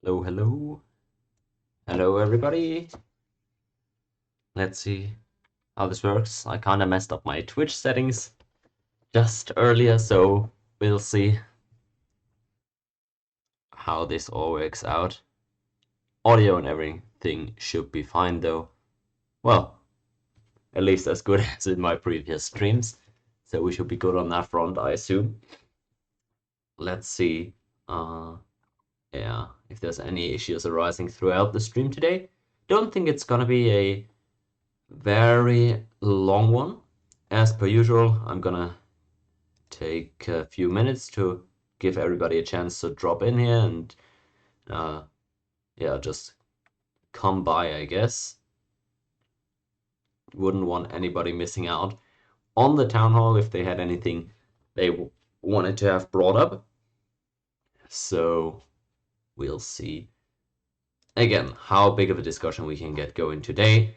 Hello, hello. Hello, everybody. Let's see how this works. I kinda messed up my Twitch settings just earlier, so we'll see how this all works out. Audio and everything should be fine, though. Well, at least as good as in my previous streams. So we should be good on that front, I assume. Let's see. Yeah, if there's any issues arising throughout the stream today. Don't think it's gonna be a very long one. As per usual, I'm gonna take a few minutes to give everybody a chance to drop in here and yeah, just come by, I guess. Wouldn't want anybody missing out on the town hall if they had anything they wanted to have brought up. So we'll see again how big of a discussion we can get going today.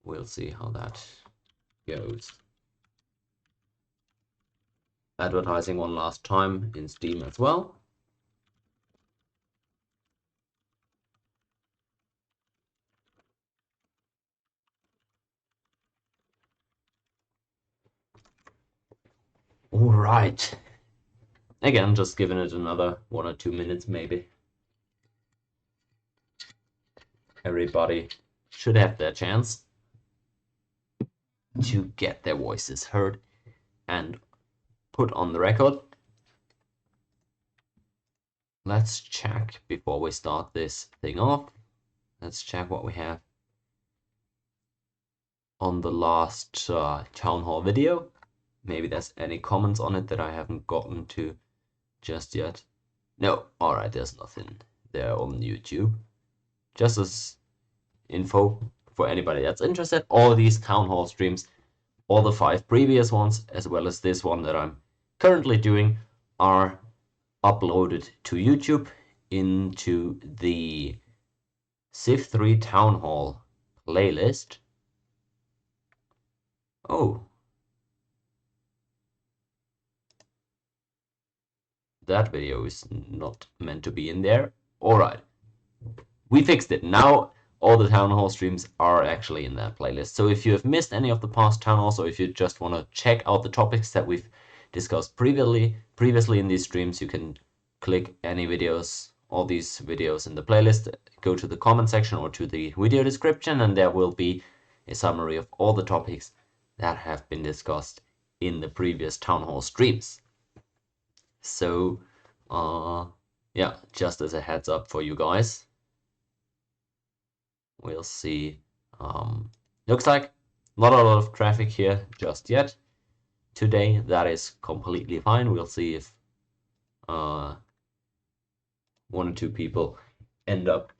We'll see how that goes. Advertising one last time in Steam as well. All right. Again, just giving it another 1 or 2 minutes maybe. Everybody should have their chance to get their voices heard and put on the record. Let's check before we start this thing off. Let's check what we have on the last town hall video. Maybe there's any comments on it that I haven't gotten to just yet. No, alright, there's nothing there on YouTube. Just as info for anybody that's interested, all these town hall streams, all the 5 previous ones, as well as this one that I'm currently doing, are uploaded to YouTube into the CIV3 Town Hall playlist. Oh. That video is not meant to be in there. Alright. We fixed it. Now all the Town Hall streams are actually in that playlist. So if you have missed any of the past Town Halls, or if you just want to check out the topics that we've discussed previously in these streams, you can click any videos, all these videos in the playlist, go to the comment section or to the video description, and there will be a summary of all the topics that have been discussed in the previous Town Hall streams. So, yeah, just as a heads up for you guys. We'll see. Looks like not a lot of traffic here just yet. Today, that is completely fine. We'll see if 1 or 2 people end up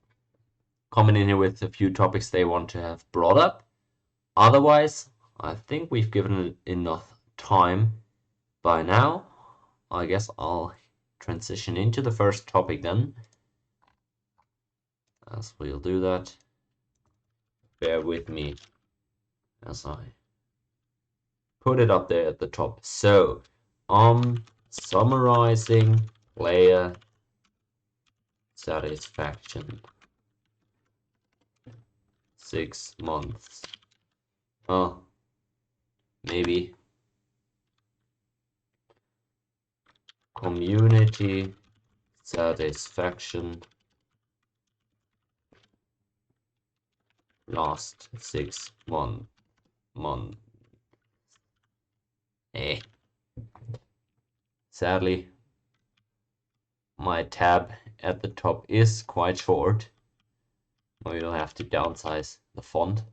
coming in here with a few topics they want to have brought up. Otherwise, I think we've given it enough time by now. I guess I'll transition into the first topic then, as we'll do that. Bear with me as I put it up there at the top. So, summarizing player satisfaction. 6 months. Oh, maybe community satisfaction last 6 months. Sadly, my tab at the top is quite short. We'll have to downsize the font.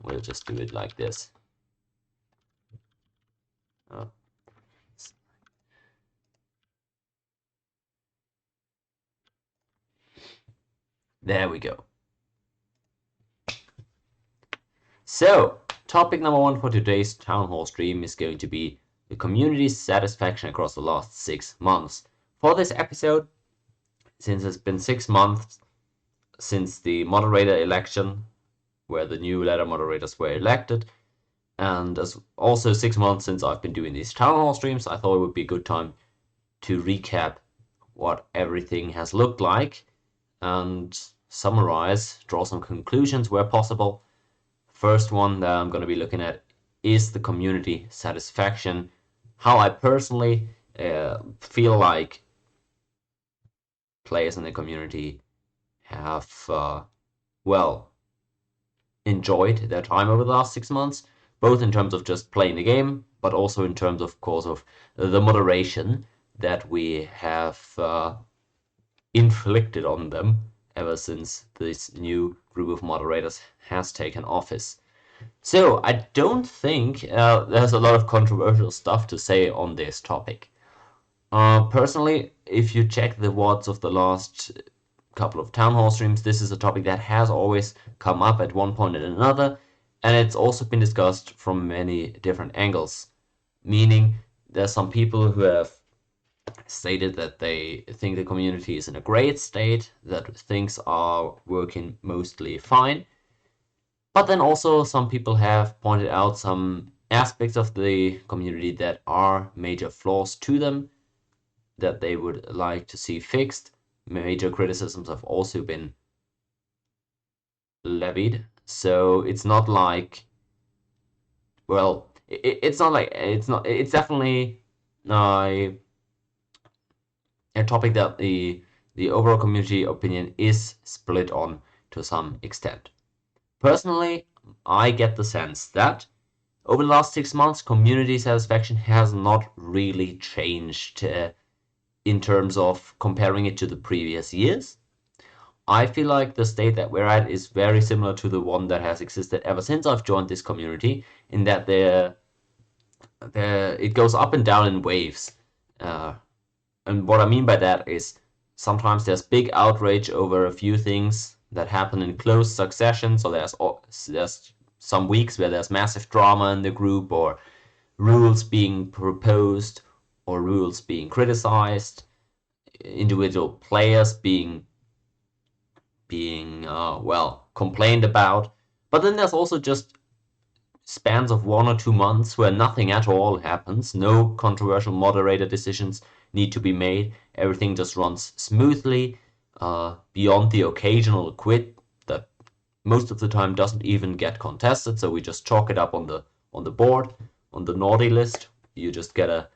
We'll just do it like this. There we go. So, topic number 1 for today's Town Hall stream is going to be the community's satisfaction across the last 6 months. For this episode, since it's been 6 months since the moderator election, where the new ladder moderators were elected, and as also 6 months since I've been doing these Town Hall streams, I thought it would be a good time to recap what everything has looked like and summarize, draw some conclusions where possible. First one that I'm going to be looking at is the community satisfaction. How I personally feel like players in the community have, well, enjoyed their time over the last 6 months, both in terms of just playing the game, but also in terms, of course, of the moderation that we have inflicted on them ever since this new group of moderators has taken office. So I don't think there's a lot of controversial stuff to say on this topic. Personally, if you check the VODs of the last couple of town hall streams, this is a topic that has always come up at one point or another, and it's also been discussed from many different angles. Meaning, there's some people who have stated that they think the community is in a great state, that things are working mostly fine. But then also some people have pointed out some aspects of the community that are major flaws to them, that they would like to see fixed. Major criticisms have also been levied. So it's not like, well, it's definitely a topic that the overall community opinion is split on to some extent. Personally, I get the sense that over the last 6 months, community satisfaction has not really changed in terms of comparing it to the previous years. I feel like the state that we're at is very similar to the one that has existed ever since I've joined this community, in that it goes up and down in waves. And what I mean by that is sometimes there's big outrage over a few things that happen in close succession. So there's some weeks where there's massive drama in the group, or rules being proposed, or rules being criticized, individual players being complained about. But then there's also just spans of 1 or 2 months where nothing at all happens. No controversial moderator decisions need to be made. Everything just runs smoothly, beyond the occasional quit that most of the time doesn't even get contested. So we just chalk it up on the board, on the naughty list. You just get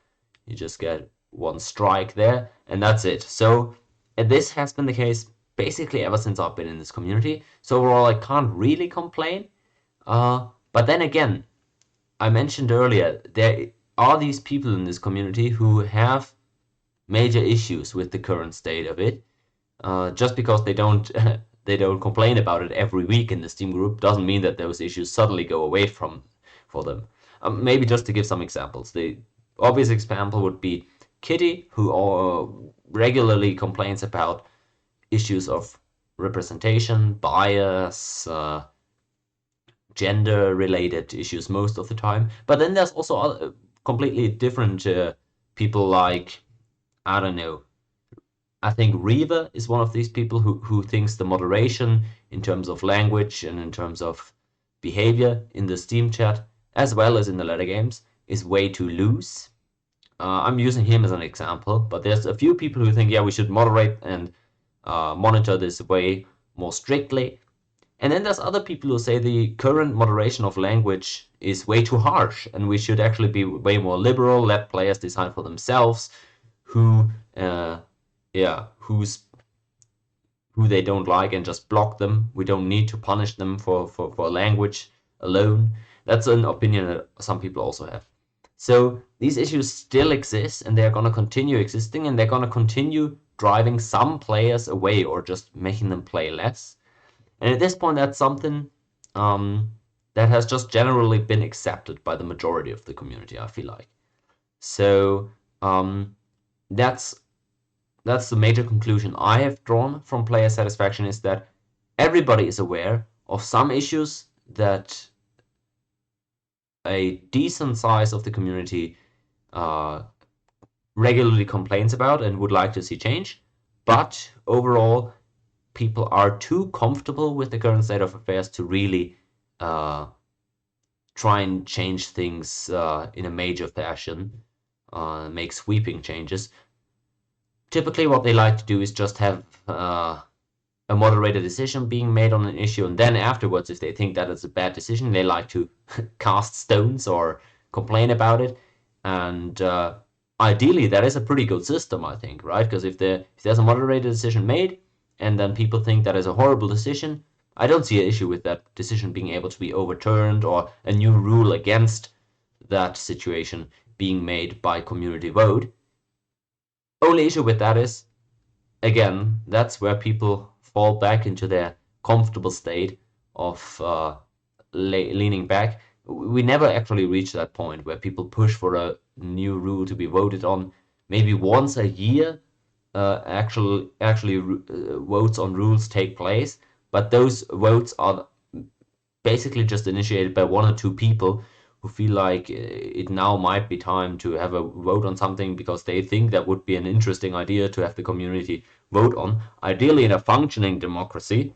one strike there, and that's it. So this has been the case basically ever since I've been in this community. So overall, I can't really complain. But then again, I mentioned earlier, there are these people in this community who have major issues with the current state of it. Just because they don't they don't complain about it every week in the Steam group doesn't mean that those issues suddenly go away for them. Maybe just to give some examples, the obvious example would be Kitty, who regularly complains about issues of representation, bias, gender-related issues most of the time. But then there's also other, completely different people like, I don't know, I think Reva is one of these people who thinks the moderation in terms of language and in terms of behavior in the Steam chat, as well as in the latter games, is way too loose. I'm using him as an example, but there's a few people who think, yeah, we should moderate and monitor this way more strictly. And then there's other people who say the current moderation of language is way too harsh, and we should actually be way more liberal, let players decide for themselves who they don't like, and just block them. We don't need to punish them for language alone. That's an opinion that some people also have. So these issues still exist, and they're going to continue existing, and they're going to continue driving some players away or just making them play less. And at this point, that's something that has just generally been accepted by the majority of the community, I feel like. So that's the major conclusion I have drawn from player satisfaction, is that everybody is aware of some issues that a decent size of the community regularly complains about and would like to see change. But overall, people are too comfortable with the current state of affairs to really try and change things in a major fashion, make sweeping changes. typically what they like to do is just have a moderated decision being made on an issue, and then afterwards, if they think that it's a bad decision, they like to cast stones or complain about it. And ideally, that is a pretty good system, I think, right? Because if there's a moderated decision made, and then people think that is a horrible decision, I don't see an issue with that decision being able to be overturned or a new rule against that situation being made by community vote. Only issue with that is, again, that's where people fall back into their comfortable state of leaning back. We never actually reach that point where people push for a new rule to be voted on. Maybe once a year, actually votes on rules take place, but those votes are basically just initiated by one or two people who feel like it now might be time to have a vote on something because they think that would be an interesting idea to have the community vote on. Ideally, in a functioning democracy,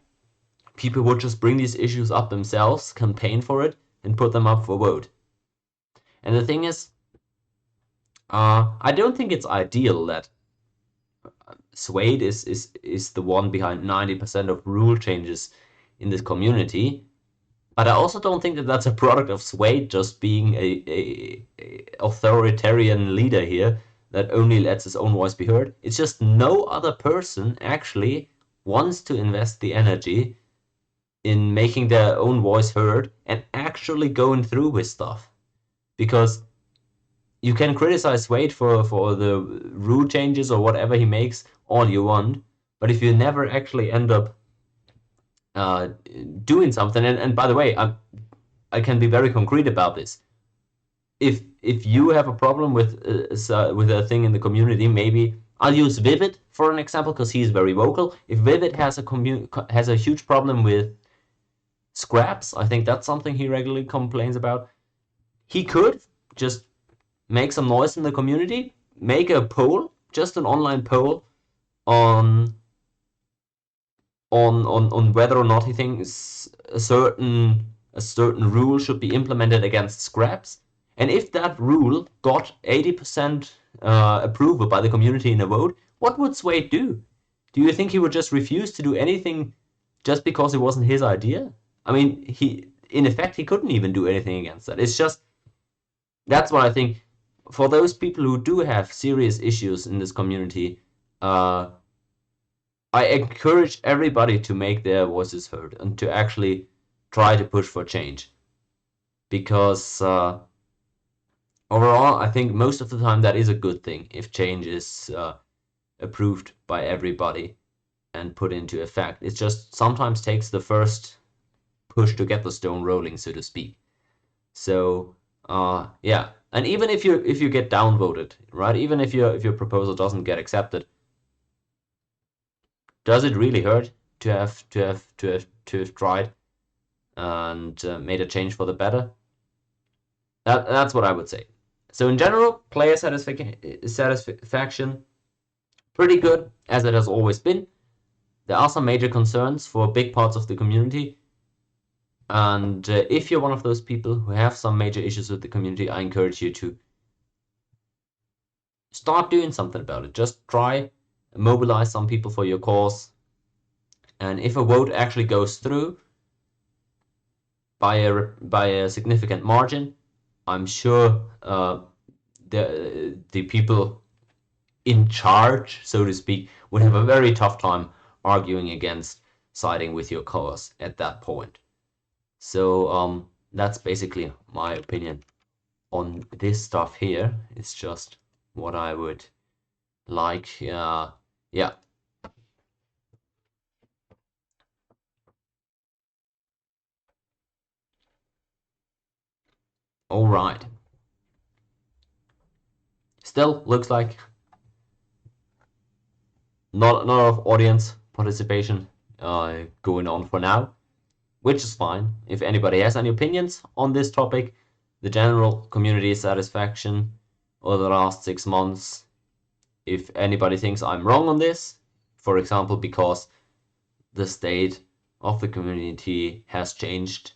people would just bring these issues up themselves, campaign for it, and put them up for vote. And the thing is, I don't think it's ideal that Suede is the one behind 90% of rule changes in this community. But I also don't think that that's a product of Suede just being a authoritarian leader here that only lets his own voice be heard. It's just no other person actually wants to invest the energy in making their own voice heard and actually going through with stuff. Because you can criticize Suede for the rule changes or whatever he makes all you want, but if you never actually end up doing something, and by the way, I can be very concrete about this. If you have a problem with a thing in the community, maybe I'll use Vivid for an example because he's very vocal. If Vivid has a huge problem with scraps, I think that's something he regularly complains about. He could just make some noise in the community, make a poll, just an online poll on whether or not he thinks a certain rule should be implemented against scraps. And if that rule got 80% approval by the community in a vote, what would Suede do? Do you think he would just refuse to do anything just because it wasn't his idea? I mean, in effect, he couldn't even do anything against that. It's just, that's what I think. For those people who do have serious issues in this community, I encourage everybody to make their voices heard and to actually try to push for change. Because overall, I think most of the time that is a good thing if change is approved by everybody and put into effect. It just sometimes takes the first push to get the stone rolling, so to speak. So yeah, and even if you get downvoted, right? Even if your proposal doesn't get accepted, does it really hurt to have tried and made a change for the better? That's what I would say. So in general, player satisfaction pretty good, as it has always been. There are some major concerns for big parts of the community, and if you're one of those people who have some major issues with the community, I encourage you to start doing something about it. Just try mobilize some people for your cause, and if a vote actually goes through by a significant margin, I'm sure the people in charge, so to speak, would have a very tough time arguing against siding with your cause at that point. So that's basically my opinion on this stuff here. It's just what I would like. Yeah. All right. Still looks like not a lot of audience participation going on for now, which is fine. If anybody has any opinions on this topic, the general community satisfaction over the last 6 months, if anybody thinks I'm wrong on this, for example, because the state of the community has changed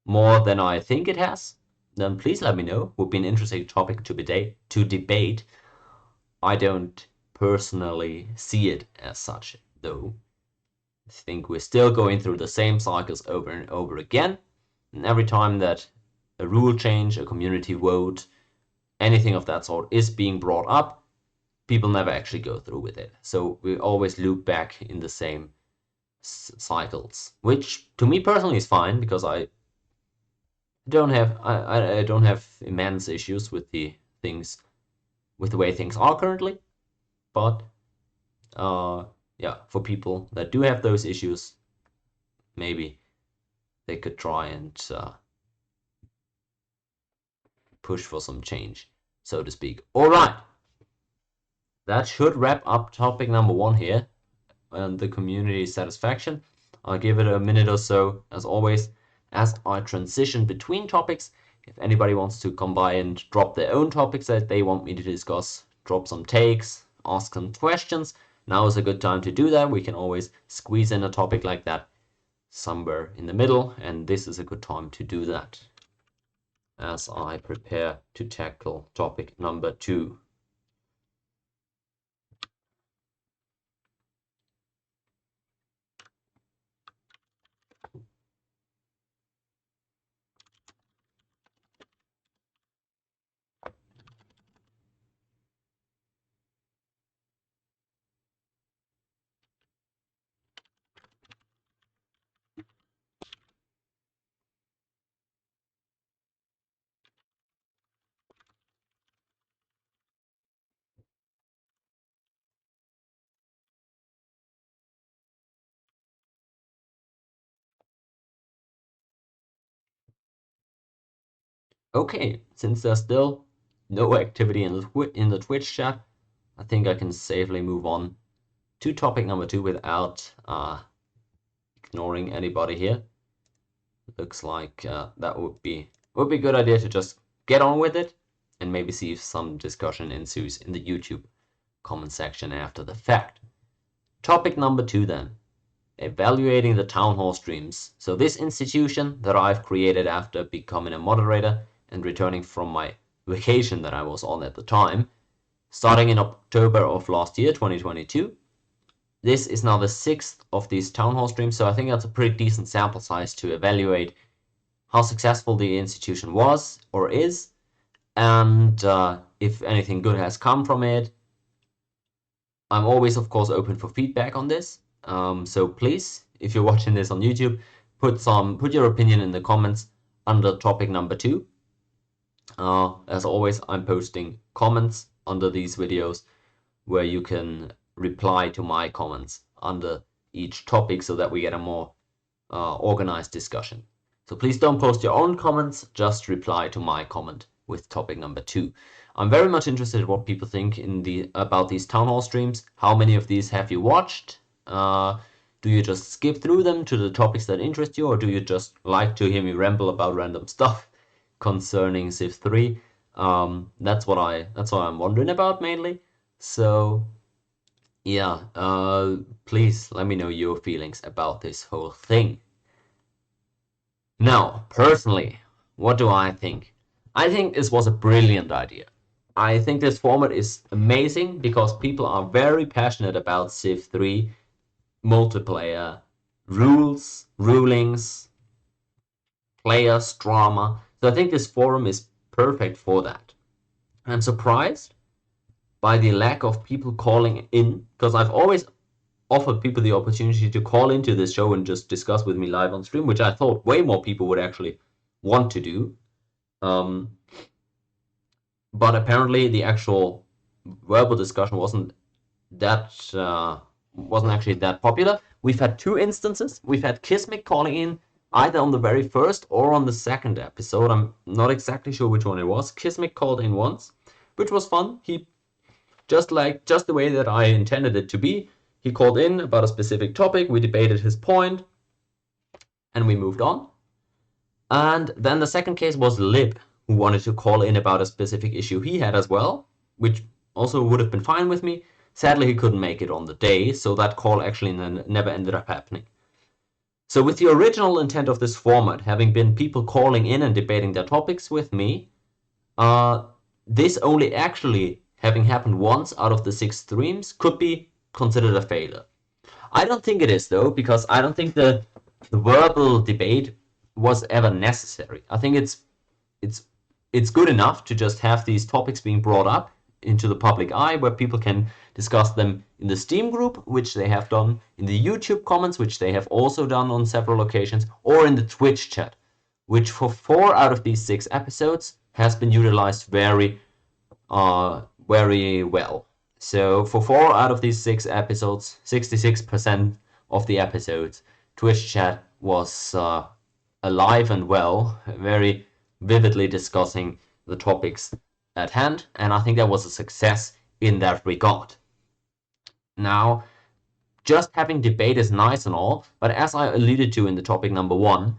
more than I think it has, then please let me know. Would be an interesting topic to debate. I don't personally see it as such, though. I think we're still going through the same cycles over and over again, and every time that a rule change, a community vote, anything of that sort is being brought up, people never actually go through with it. So we always loop back in the same cycles, which to me personally is fine because I don't have immense issues with the way things are currently. But yeah, for people that do have those issues, maybe they could try and push for some change, so to speak. All right, that should wrap up topic number 1 here, and the community satisfaction. I'll give it a minute or so, as always, as I transition between topics. If anybody wants to come by and drop their own topics that they want me to discuss, drop some takes, ask some questions, now is a good time to do that. We can always squeeze in a topic like that somewhere in the middle, and this is a good time to do that as I prepare to tackle topic number 2. Okay, since there's still no activity in the Twitch chat, I think I can safely move on to topic number 2 without ignoring anybody here. Looks like that would be a good idea to just get on with it and maybe see if some discussion ensues in the YouTube comment section after the fact. Topic number 2 then. Evaluating the town hall streams. So this institution that I've created after becoming a moderator and returning from my vacation that I was on at the time, starting in October of last year, 2022. This is now the 6th of these town hall streams, so I think that's a pretty decent sample size to evaluate how successful the institution was or is, and if anything good has come from it. I'm always, of course, open for feedback on this. So please, if you're watching this on YouTube, put your opinion in the comments under topic number 2. As always, I'm posting comments under these videos where you can reply to my comments under each topic so that we get a more organized discussion. So please don't post your own comments, just reply to my comment with topic number 2. I'm very much interested in what people think about these town hall streams. How many of these have you watched? Do you just skip through them to the topics that interest you, or do you just like to hear me ramble about random stuff concerning CIV3? That's what I'm wondering about mainly. So yeah, please let me know your feelings about this whole thing. Now, personally, what do I think? I think this was a brilliant idea. I think this format is amazing because people are very passionate about CIV3 multiplayer rules, rulings, players, drama. So I think this forum is perfect for that. I'm surprised by the lack of people calling in, because I've always offered people the opportunity to call into this show and just discuss with me live on stream, which I thought way more people would actually want to do. But apparently the actual verbal discussion wasn't actually that popular. We've had 2 instances. We've had Kismic calling in either on the very first or on the second episode. I'm not exactly sure which one it was. Kismic called in once, which was fun. He just the way that I intended it to be. He called in about a specific topic. We debated his point, and we moved on. And then the second case was Lib, who wanted to call in about a specific issue he had as well, which also would have been fine with me. Sadly, he couldn't make it on the day, so that call actually never ended up happening. So with the original intent of this format, having been people calling in and debating their topics with me, this only actually having happened once out of the 6 streams could be considered a failure. I don't think it is, though, because I don't think the verbal debate was ever necessary. I think it's good enough to just have these topics being brought up into the public eye, where people can discuss them in the Steam group, which they have done, in the YouTube comments, which they have also done on several occasions, or in the Twitch chat, which for 4 out of these 6 episodes has been utilized very well. So for 4 out of these 6 episodes, 66% of the episodes, Twitch chat was alive and well, very vividly discussing the topics at hand, and I think that was a success in that regard. Now, just having debate is nice and all, but as I alluded to in the topic number 1,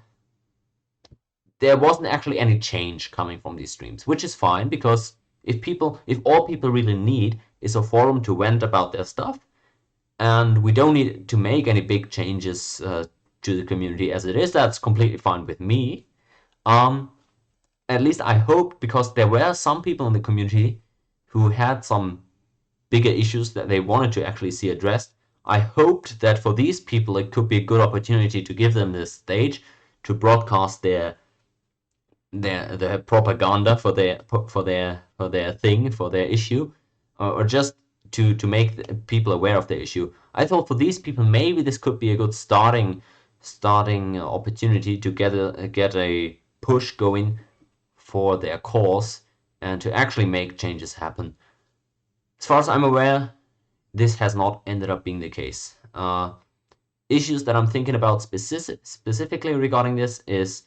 there wasn't actually any change coming from these streams, which is fine, because if all people really need is a forum to vent about their stuff, and we don't need to make any big changes to the community as it is, that's completely fine with me. At least I hope, because there were some people in the community who had some bigger issues that they wanted to actually see addressed. I hoped that for these people it could be a good opportunity to give them this stage to broadcast their propaganda for their thing, for their issue, or just to make people aware of the issue. I thought for these people maybe this could be a good starting opportunity to get a push going for their cause and to actually make changes happen. As far as I'm aware, this has not ended up being the case. Issues that I'm thinking about specifically regarding this is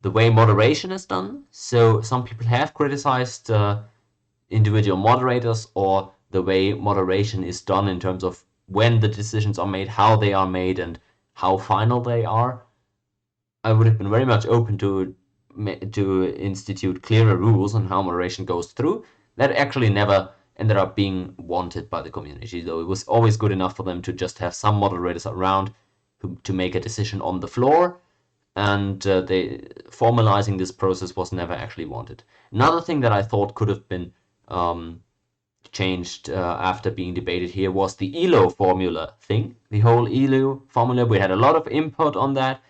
the way moderation is done. So some people have criticized individual moderators, or the way moderation is done in terms of when the decisions are made, how they are made, and how final they are. I would have been very much open to institute clearer rules on how moderation goes through. That actually never ended up being wanted by the community, though it was always good enough for them to just have some moderators around to make a decision on the floor, and formalizing this process was never actually wanted. Another thing that I thought could have been changed after being debated here was the ELO formula thing. The whole ELO formula, we had a lot of input on that,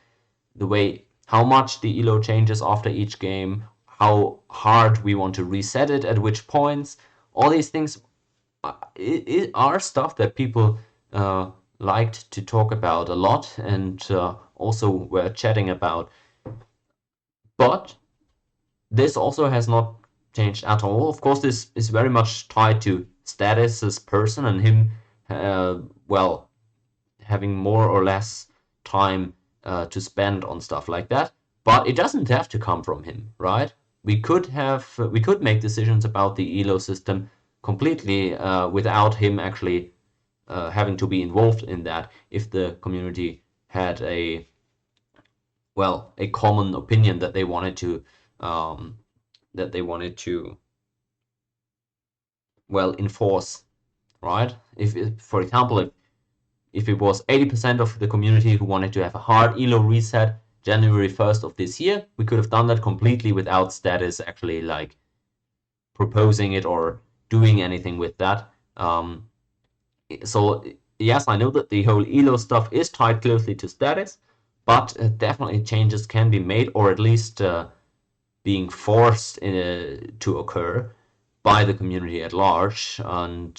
the way how much the ELO changes after each game, how hard we want to reset it at which points. All these things are stuff that people liked to talk about a lot, and also were chatting about. But this also has not changed at all. Of course, this is very much tied to status as person and him, well, having more or less time to spend on stuff like that. But it doesn't have to come from him, right? We could make decisions about the ELO system completely without him actually having to be involved in that, if the community had a common opinion that they wanted to enforce, right? If for example, if it was 80% of the community who wanted to have a hard ELO reset January 1st of this year, we could have done that completely without status actually like proposing it or doing anything with that. So yes, I know that the whole ELO stuff is tied closely to status, but definitely changes can be made, or at least being forced to occur by the community at large. And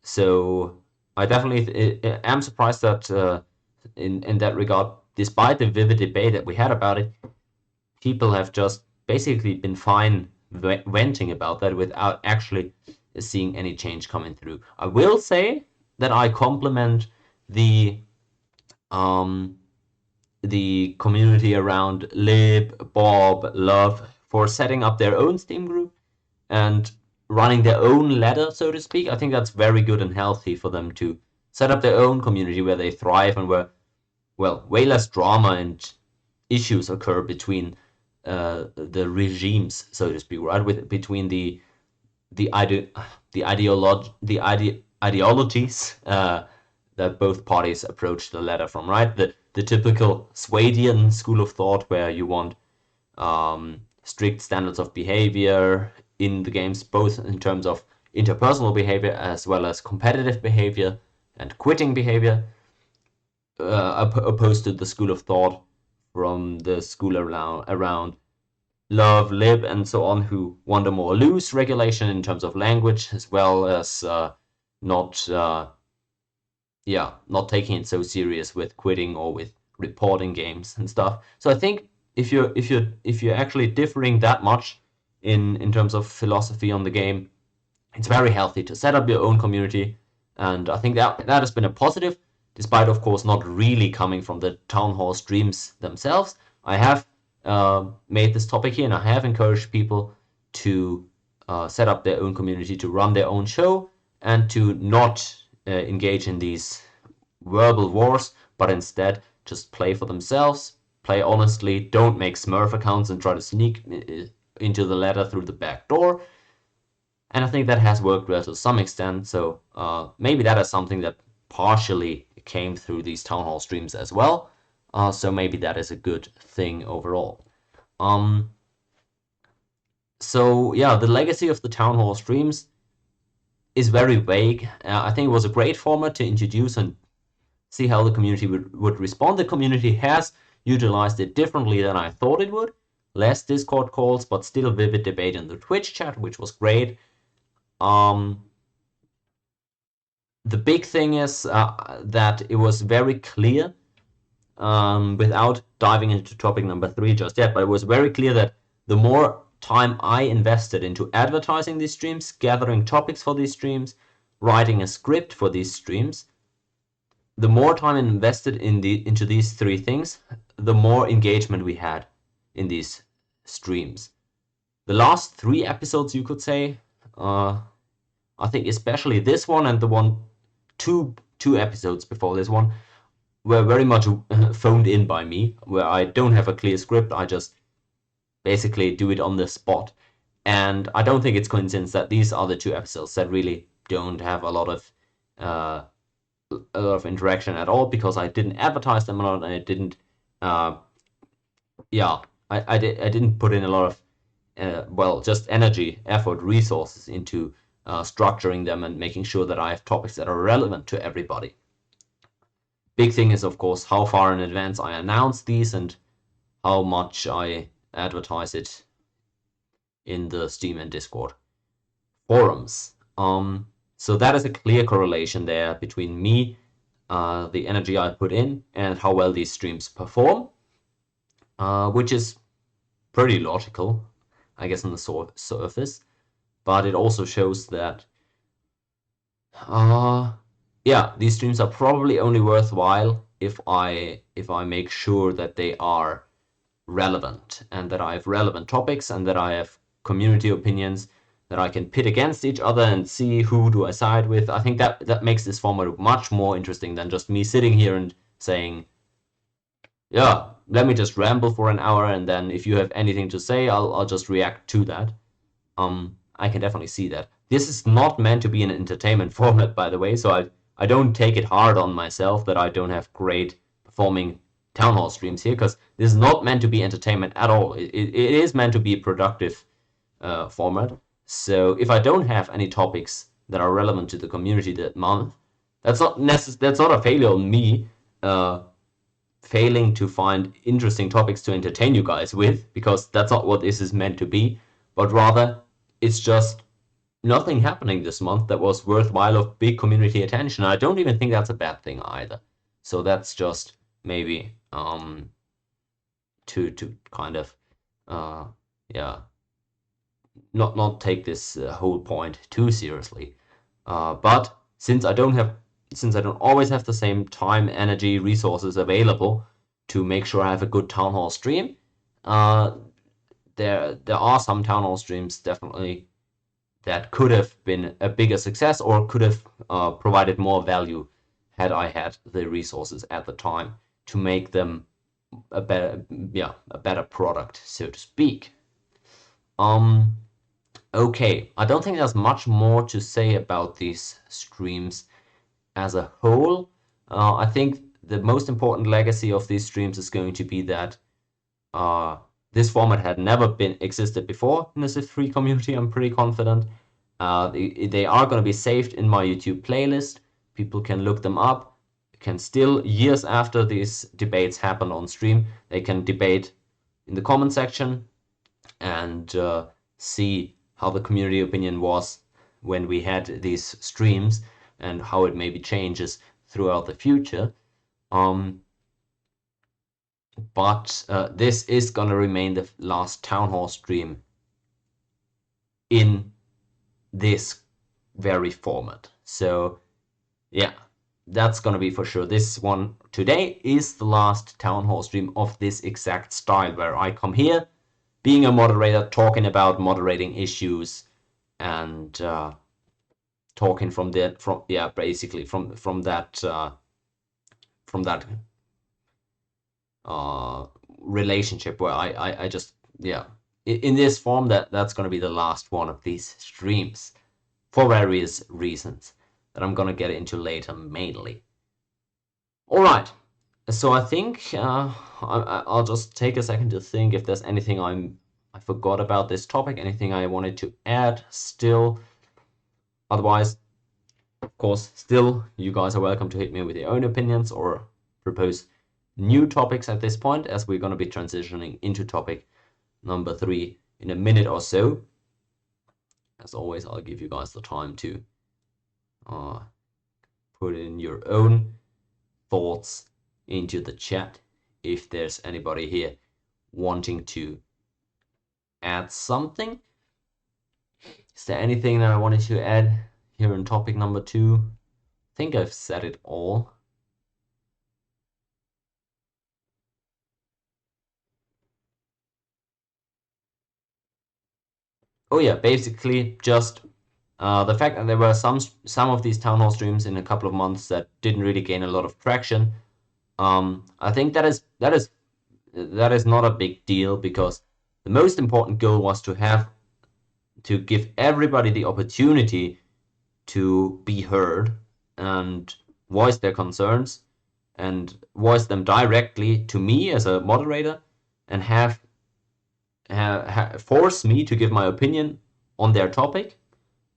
so I definitely am surprised that in that regard, despite the vivid debate that we had about it, people have just basically been fine venting about that without actually seeing any change coming through. I will say that I compliment the community around Lib, Bob, Love for setting up their own Steam group and running their own ladder, so to speak. I think that's very good and healthy for them to set up their own community where they thrive and where, well, way less drama and issues occur between the regimes, so to speak, right? Between the ideologies that both parties approach the ladder from, right? The typical Swadian school of thought, where you want strict standards of behavior, in the games, both in terms of interpersonal behavior as well as competitive behavior and quitting behavior, opposed to the school of thought from the school around love, lib, and so on, who want a more loose regulation in terms of language, as well as not taking it so serious with quitting or with reporting games and stuff. So I think if you're actually differing that much in terms of philosophy on the game, it's very healthy to set up your own community, and I think that has been a positive, despite of course not really coming from the town hall streams themselves. I have made this topic here, and I have encouraged people to set up their own community, to run their own show, and to not engage in these verbal wars, but instead just play for themselves, play honestly, don't make Smurf accounts and try to sneak into the ladder through the back door. And I think that has worked well to some extent, so maybe that is something that partially came through these town hall streams as well. So maybe that is a good thing overall. So yeah, the legacy of the town hall streams is very vague. I think it was a great format to introduce and see how the community would respond. The community has utilized it differently than I thought it would. Less Discord calls, but still vivid debate in the Twitch chat, which was great. The big thing is that it was very clear, without diving into topic number 3 just yet, but it was very clear that the more time I invested into advertising these streams, gathering topics for these streams, writing a script for these streams, the more time invested into these 3 things, the more engagement we had in these streams. The last 3 episodes, you could say, I think especially this one and the one two episodes before this one, were very much phoned in by me, where I don't have a clear script. I just basically do it on the spot. And I don't think it's coincidence that these are the 2 episodes that really don't have a lot of interaction at all, because I didn't advertise them a lot, and I didn't I didn't put in a lot of just energy, effort, resources into structuring them and making sure that I have topics that are relevant to everybody. Big thing is, of course, how far in advance I announce these and how much I advertise it in the Steam and Discord forums. So that is a clear correlation there between me, the energy I put in, and how well these streams perform, which is pretty logical, I guess, on the surface. But it also shows that, these streams are probably only worthwhile if I make sure that they are relevant, and that I have relevant topics, and that I have community opinions that I can pit against each other and see who do I side with. I think that makes this format much more interesting than just me sitting here and saying, yeah, let me just ramble for an hour, and then if you have anything to say, I'll just react to that. I can definitely see that. This is not meant to be an entertainment format, by the way, so I don't take it hard on myself that I don't have great performing town hall streams here, because this is not meant to be entertainment at all. It is meant to be a productive format. So if I don't have any topics that are relevant to the community that month, that's not a failure on me failing to find interesting topics to entertain you guys with, because that's not what this is meant to be, but rather it's just nothing happening this month that was worthwhile of big community attention. I don't even think that's a bad thing either. So that's just maybe to kind of not take this whole point too seriously. But since I don't always have the same time, energy, resources available to make sure I have a good town hall stream, there are some town hall streams definitely that could have been a bigger success, or could have provided more value had I had the resources at the time to make them a better product, so to speak. Okay, I don't think there's much more to say about these streams as a whole. I think the most important legacy of these streams is going to be that This format had never been existed before in the CIV3 community, I'm pretty confident. They are going to be saved in my YouTube playlist. People can look them up. Can still, years after these debates happen on stream, they can debate in the comment section and see how the community opinion was when we had these streams and how it maybe changes throughout the future. But this is gonna remain the last town hall stream in this very format. So yeah, that's gonna be for sure. This one today is the last town hall stream of this exact style, where I come here being a moderator, talking about moderating issues and talking from that basically from that relationship where I just in this form that's going to be the last one of these streams for various reasons that I'm going to get into later mainly. All right, so I think I'll just take a second to think if there's anything I forgot about this topic, anything I wanted to add still. Otherwise, of course, still you guys are welcome to hit me with your own opinions or propose new topics at this point, as we're going to be transitioning into topic number 3 in a minute or so. As always, I'll give you guys the time to put in your own thoughts into the chat if there's anybody here wanting to add something. Is there anything that I wanted to add here in topic number 2? I think I've said it all. Oh yeah, basically just the fact that there were some of these town hall streams in a couple of months that didn't really gain a lot of traction. I think that is not a big deal, because the most important goal was to give everybody the opportunity to be heard and voice their concerns and voice them directly to me as a moderator, and force me to give my opinion on their topic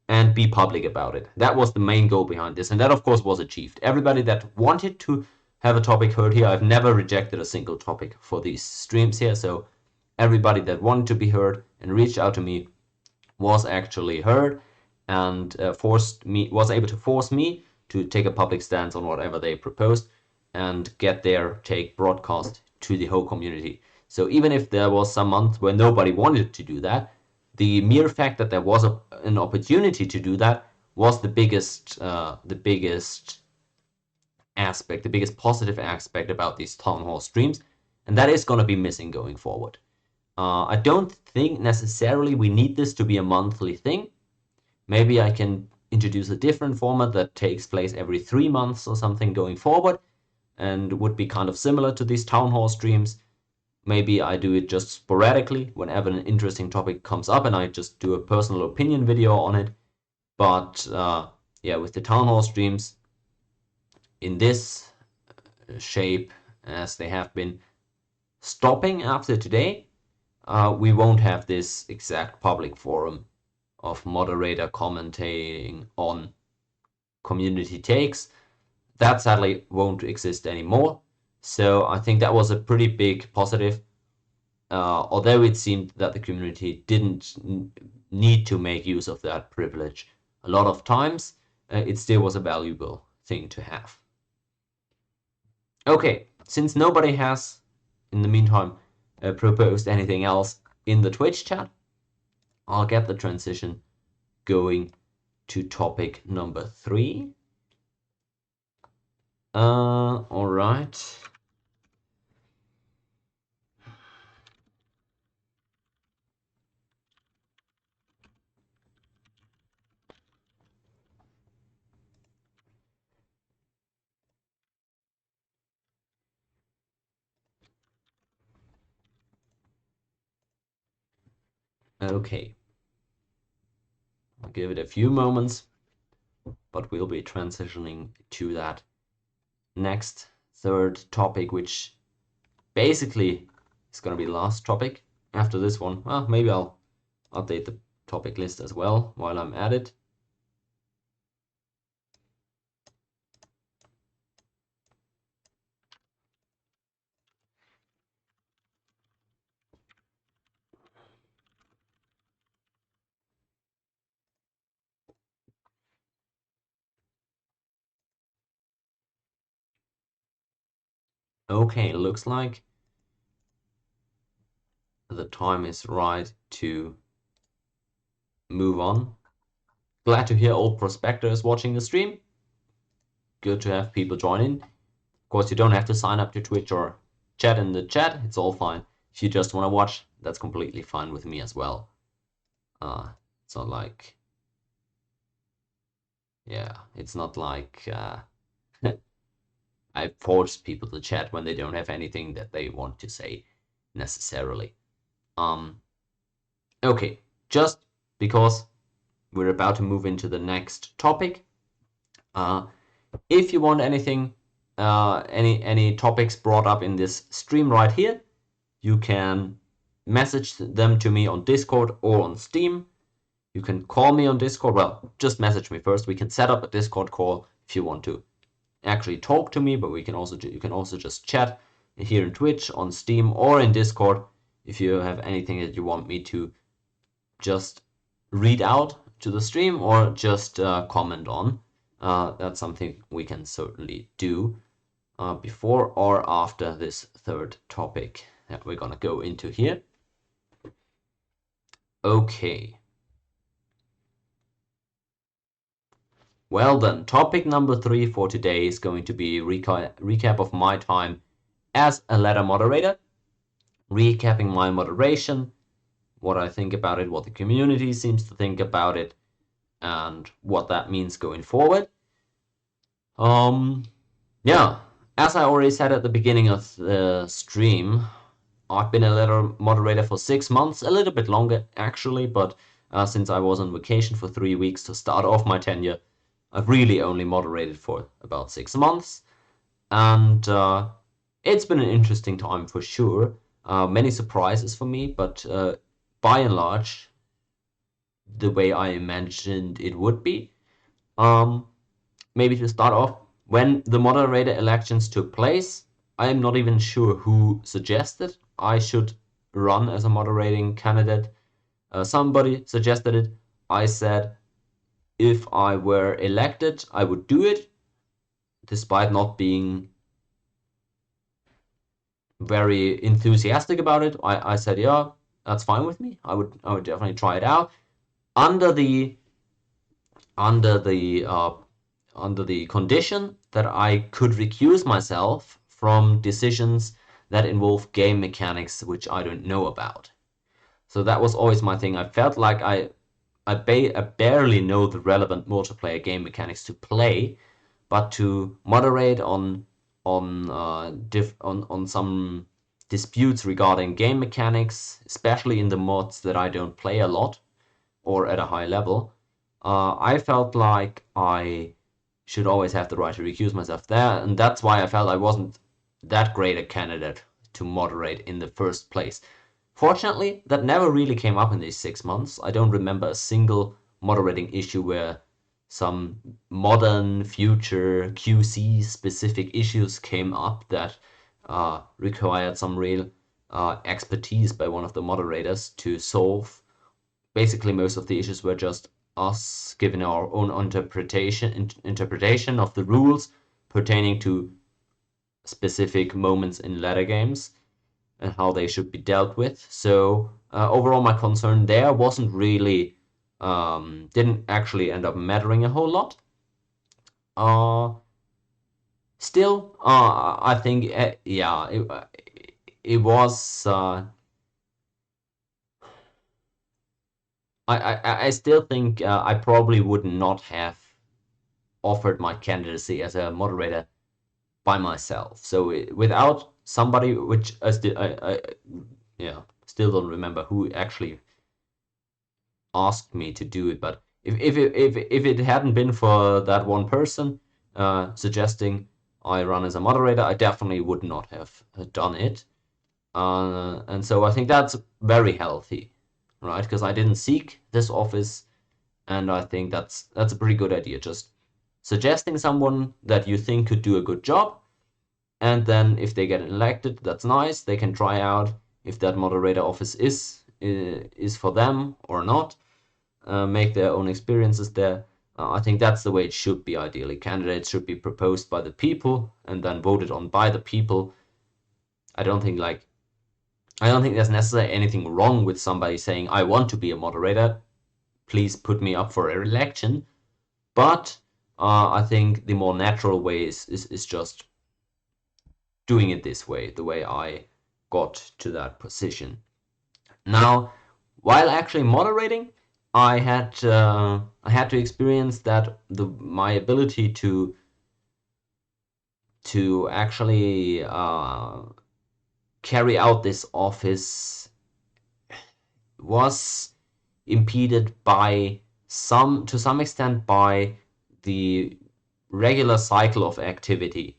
and be public about it. That was the main goal behind this, and that of course was achieved. Everybody that wanted to have a topic heard here, I've never rejected a single topic for these streams here, so everybody that wanted to be heard and reached out to me was actually heard, and was able to force me to take a public stance on whatever they proposed and get their take broadcast to the whole community. So even if there was some month where nobody wanted to do that, the mere fact that there was an opportunity to do that was the biggest aspect, the biggest positive aspect about these town hall streams, and that is going to be missing going forward. I don't think necessarily we need this to be a monthly thing. Maybe I can introduce a different format that takes place every 3 months or something going forward, and would be kind of similar to these town hall streams. Maybe I do it just sporadically whenever an interesting topic comes up, and I just do a personal opinion video on it. But yeah, with the town hall streams in this shape as they have been stopping after today, we won't have this exact public forum of moderator commentating on community takes. That sadly won't exist anymore. So I think that was a pretty big positive. Although it seemed that the community didn't need to make use of that privilege a lot of times, it still was a valuable thing to have. Okay, since nobody has, in the meantime, proposed anything else in the Twitch chat, I'll get the transition going to topic number 3. All right. Okay. I'll give it a few moments, but we'll be transitioning to that next third topic, which basically is going to be the last topic after this one, well, maybe I'll update the topic list as well while I'm at it. Okay, looks like the time is right to move on. Glad to hear old prospector is watching the stream. Good to have people join in. Of course, you don't have to sign up to Twitch or chat in the chat. It's all fine. If you just want to watch, that's completely fine with me as well. It's not like, yeah, it's not like I force people to chat when they don't have anything that they want to say necessarily. Okay, just because we're about to move into the next topic. If you want anything, any topics brought up in this stream right here, you can message them to me on Discord or on Steam. You can call me on Discord. Well, just message me first. We can set up a Discord call if you want to actually talk to me, but you can also just chat here in Twitch, on Steam, or in Discord if you have anything that you want me to just read out to the stream or just comment on. That's something we can certainly do before or after this third topic that we're gonna go into here. Okay. Well then, topic number 3 for today is going to be recap of my time as a ladder moderator, recapping my moderation, what I think about it, what the community seems to think about it, and what that means going forward. Yeah, as I already said at the beginning of the stream, I've been a ladder moderator for 6 months, a little bit longer actually, but since I was on vacation for 3 weeks to start off my tenure, I've really only moderated for about 6 months, and it's been an interesting time for sure. Many surprises for me, but by and large, the way I imagined it would be. Maybe to start off, when the moderator elections took place, I am not even sure who suggested I should run as a moderating candidate. Somebody suggested it. I said if I were elected, I would do it, despite not being very enthusiastic about it. I said, yeah, that's fine with me. I would definitely try it out under the condition that I could recuse myself from decisions that involve game mechanics which I don't know about. So that was always my thing. I felt like I barely know the relevant multiplayer game mechanics to play, but to moderate on some disputes regarding game mechanics, especially in the mods that I don't play a lot or at a high level, I felt like I should always have the right to recuse myself there, and that's why I felt I wasn't that great a candidate to moderate in the first place. Fortunately, that never really came up in these 6 months. I don't remember a single moderating issue where some modern future QC specific issues came up that required some real expertise by one of the moderators to solve. Basically, most of the issues were just us giving our own interpretation of the rules pertaining to specific moments in ladder games and how they should be dealt with. So overall, my concern there wasn't really, didn't actually end up mattering a whole lot. Still, I think, yeah, it was. I still think I probably would not have offered my candidacy as a moderator by myself. So without somebody, which I still don't remember who actually asked me to do it, but if it hadn't been for that one person suggesting I run as a moderator, I definitely would not have done it. And so I think that's very healthy, right? Because I didn't seek this office, and I think that's a pretty good idea. Just suggesting someone that you think could do a good job, and then if they get elected, that's nice. They can try out if that moderator office is for them or not. Make their own experiences there. I think that's the way it should be ideally. Candidates should be proposed by the people and then voted on by the people. I don't think there's necessarily anything wrong with somebody saying, I want to be a moderator, please put me up for an election. But I think the more natural way is just doing it this way, the way I got to that position. Now, while actually moderating, I had to experience that my ability to actually carry out this office was impeded by to some extent by the regular cycle of activity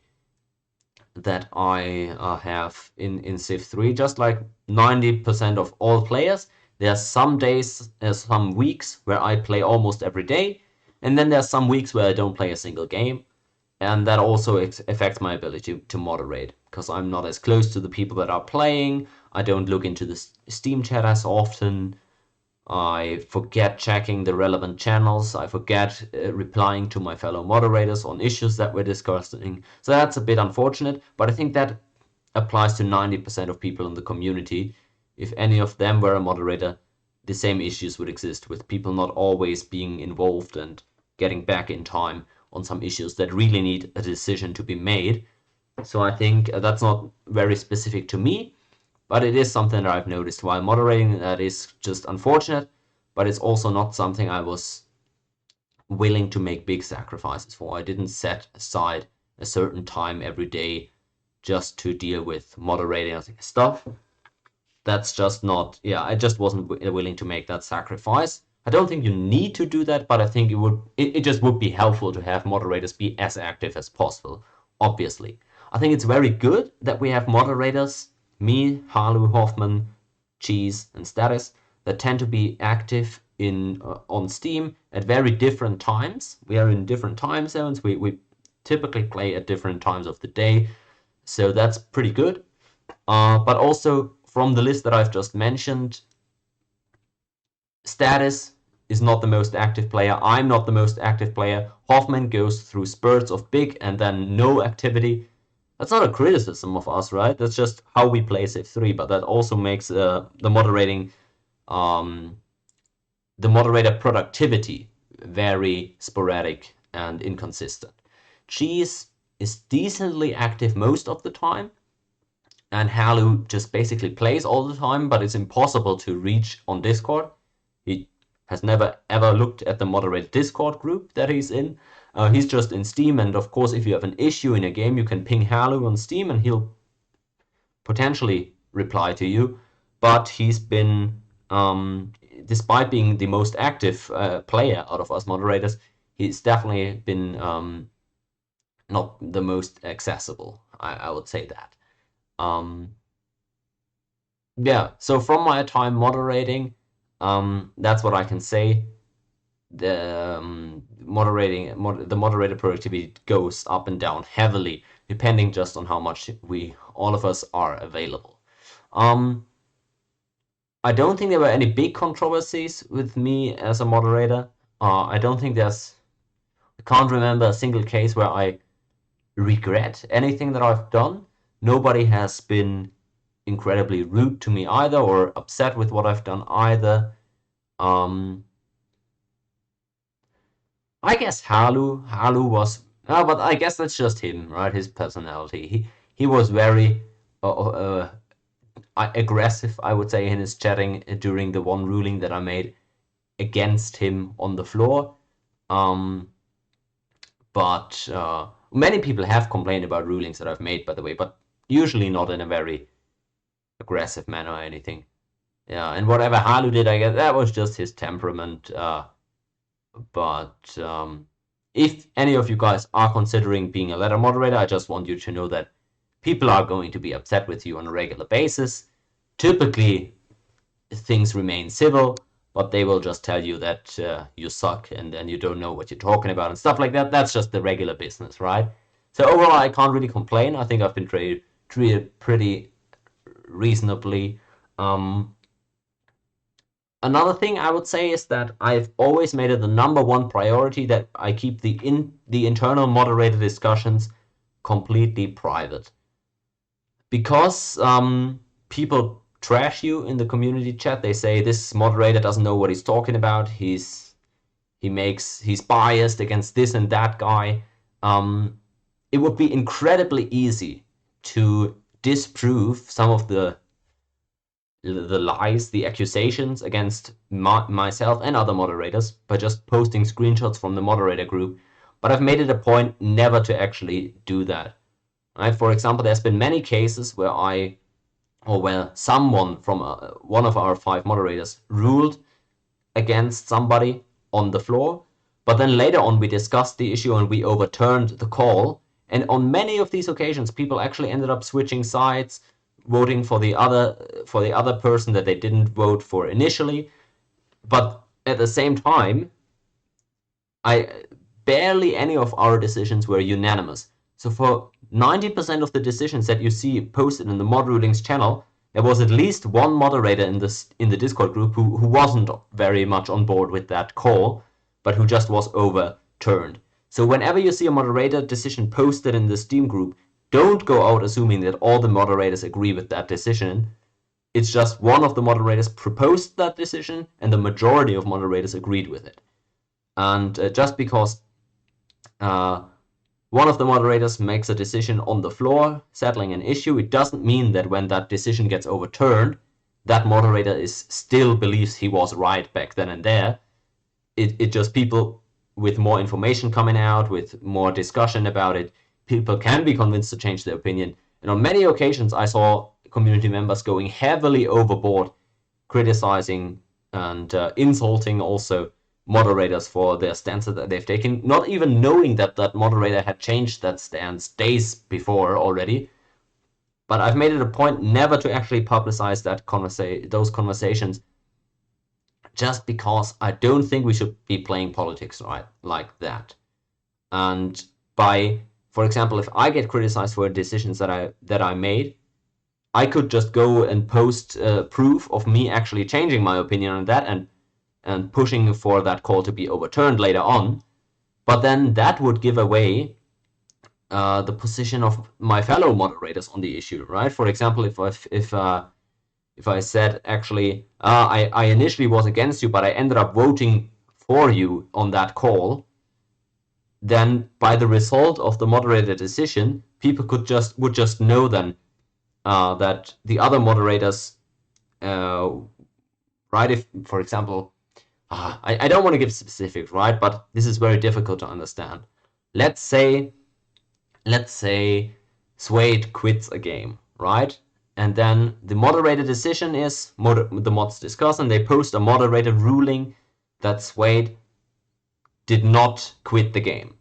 that I have in CIV3. Just like 90% of all players, there's some days, some weeks where I play almost every day, and then there's some weeks where I don't play a single game, and that also affects my ability to moderate, because I'm not as close to the people that are playing. I don't look into the Steam chat as often. I forget checking the relevant channels. I forget replying to my fellow moderators on issues that we're discussing. So that's a bit unfortunate, but I think that applies to 90% of people in the community. If any of them were a moderator, the same issues would exist, with people not always being involved and getting back in time on some issues that really need a decision to be made. So I think that's not very specific to me, but it is something that I've noticed while moderating that is just unfortunate, but it's also not something I was willing to make big sacrifices for. I didn't set aside a certain time every day just to deal with moderating stuff. That's just not, yeah, I just wasn't willing to make that sacrifice. I don't think you need to do that, but I think it just would be helpful to have moderators be as active as possible, obviously. I think it's very good that we have moderators, me, Halu, Hoffman, Cheese, and Status, that tend to be active on Steam at very different times. We are in different time zones. We typically play at different times of the day, so that's pretty good. But also, from the list that I've just mentioned, Status is not the most active player. I'm not the most active player. Hoffman goes through spurts of big and then no activity. That's not a criticism of us, right? That's just how we play CIV3, but that also makes the moderator productivity very sporadic and inconsistent. Cheese is decently active most of the time, and Halu just basically plays all the time, but it's impossible to reach on Discord. He has never ever looked at the moderated Discord group that he's in. He's just in Steam, and of course, if you have an issue in a game, you can ping Halu on Steam, and he'll potentially reply to you. But he's been, despite being the most active player out of us moderators, he's definitely been not the most accessible. I would say that. Yeah, so from my time moderating, that's what I can say. The moderator productivity goes up and down heavily, depending just on how much all of us are available. I don't think there were any big controversies with me as a moderator. I can't remember a single case where I regret anything that I've done. Nobody has been incredibly rude to me either, or upset with what I've done either. I guess Halu was, but I guess that's just him, right? His personality. He was very aggressive, I would say, in his chatting during the one ruling that I made against him on the floor. But many people have complained about rulings that I've made, by the way, but usually not in a very aggressive manner or anything. Yeah, and whatever Halu did, I guess that was just his temperament. But if any of you guys are considering being a ladder moderator, I just want you to know that people are going to be upset with you on a regular basis. Typically, things remain civil, but they will just tell you that you suck and then you don't know what you're talking about and stuff like that. That's just the regular business, right? So overall, I can't really complain. I think I've been treated pretty reasonably. Another thing I would say is that I've always made it the #1 priority that I keep the internal moderator discussions completely private. Because people trash you in the community chat. They say this moderator doesn't know what he's talking about. He's biased against this and that guy. It would be incredibly easy to disprove some of the lies, the accusations against myself and other moderators by just posting screenshots from the moderator group. But I've made it a point never to actually do that. Right? For example, there's been many cases where where someone from one of our 5 moderators ruled against somebody on the floor, but then later on we discussed the issue and we overturned the call. And on many of these occasions, people actually ended up switching sides, voting for the other person that they didn't vote for initially. But at the same time, barely any of our decisions were unanimous. So for 90% of the decisions that you see posted in the Mod Rulings channel, there was at least one moderator in the Discord group who wasn't very much on board with that call, but who just was overturned. So whenever you see a moderator decision posted in the Steam group, don't go out assuming that all the moderators agree with that decision. It's just one of the moderators proposed that decision and the majority of moderators agreed with it. And just because one of the moderators makes a decision on the floor, settling an issue, it doesn't mean that when that decision gets overturned, that moderator still believes he was right back then and there. It just people with more information coming out, with more discussion about it, people can be convinced to change their opinion. And on many occasions, I saw community members going heavily overboard, criticizing and insulting also moderators for their stance that they've taken, not even knowing that that moderator had changed that stance days before already. But I've made it a point never to actually publicize those conversations, just because I don't think we should be playing politics like that. And for example, if I get criticized for decisions that I made, I could just go and post proof of me actually changing my opinion on that and pushing for that call to be overturned later on. But then that would give away the position of my fellow moderators on the issue, right? For example, if I said actually I initially was against you, but I ended up voting for you on that call, then by the result of the moderator decision, people would just know then that the other moderators, right? If, for example, I don't want to give specifics, right? But this is very difficult to understand. Let's say Suede quits a game, right? And then the moderator decision is the mods discuss, and they post a moderator ruling that Suede did not quit the game.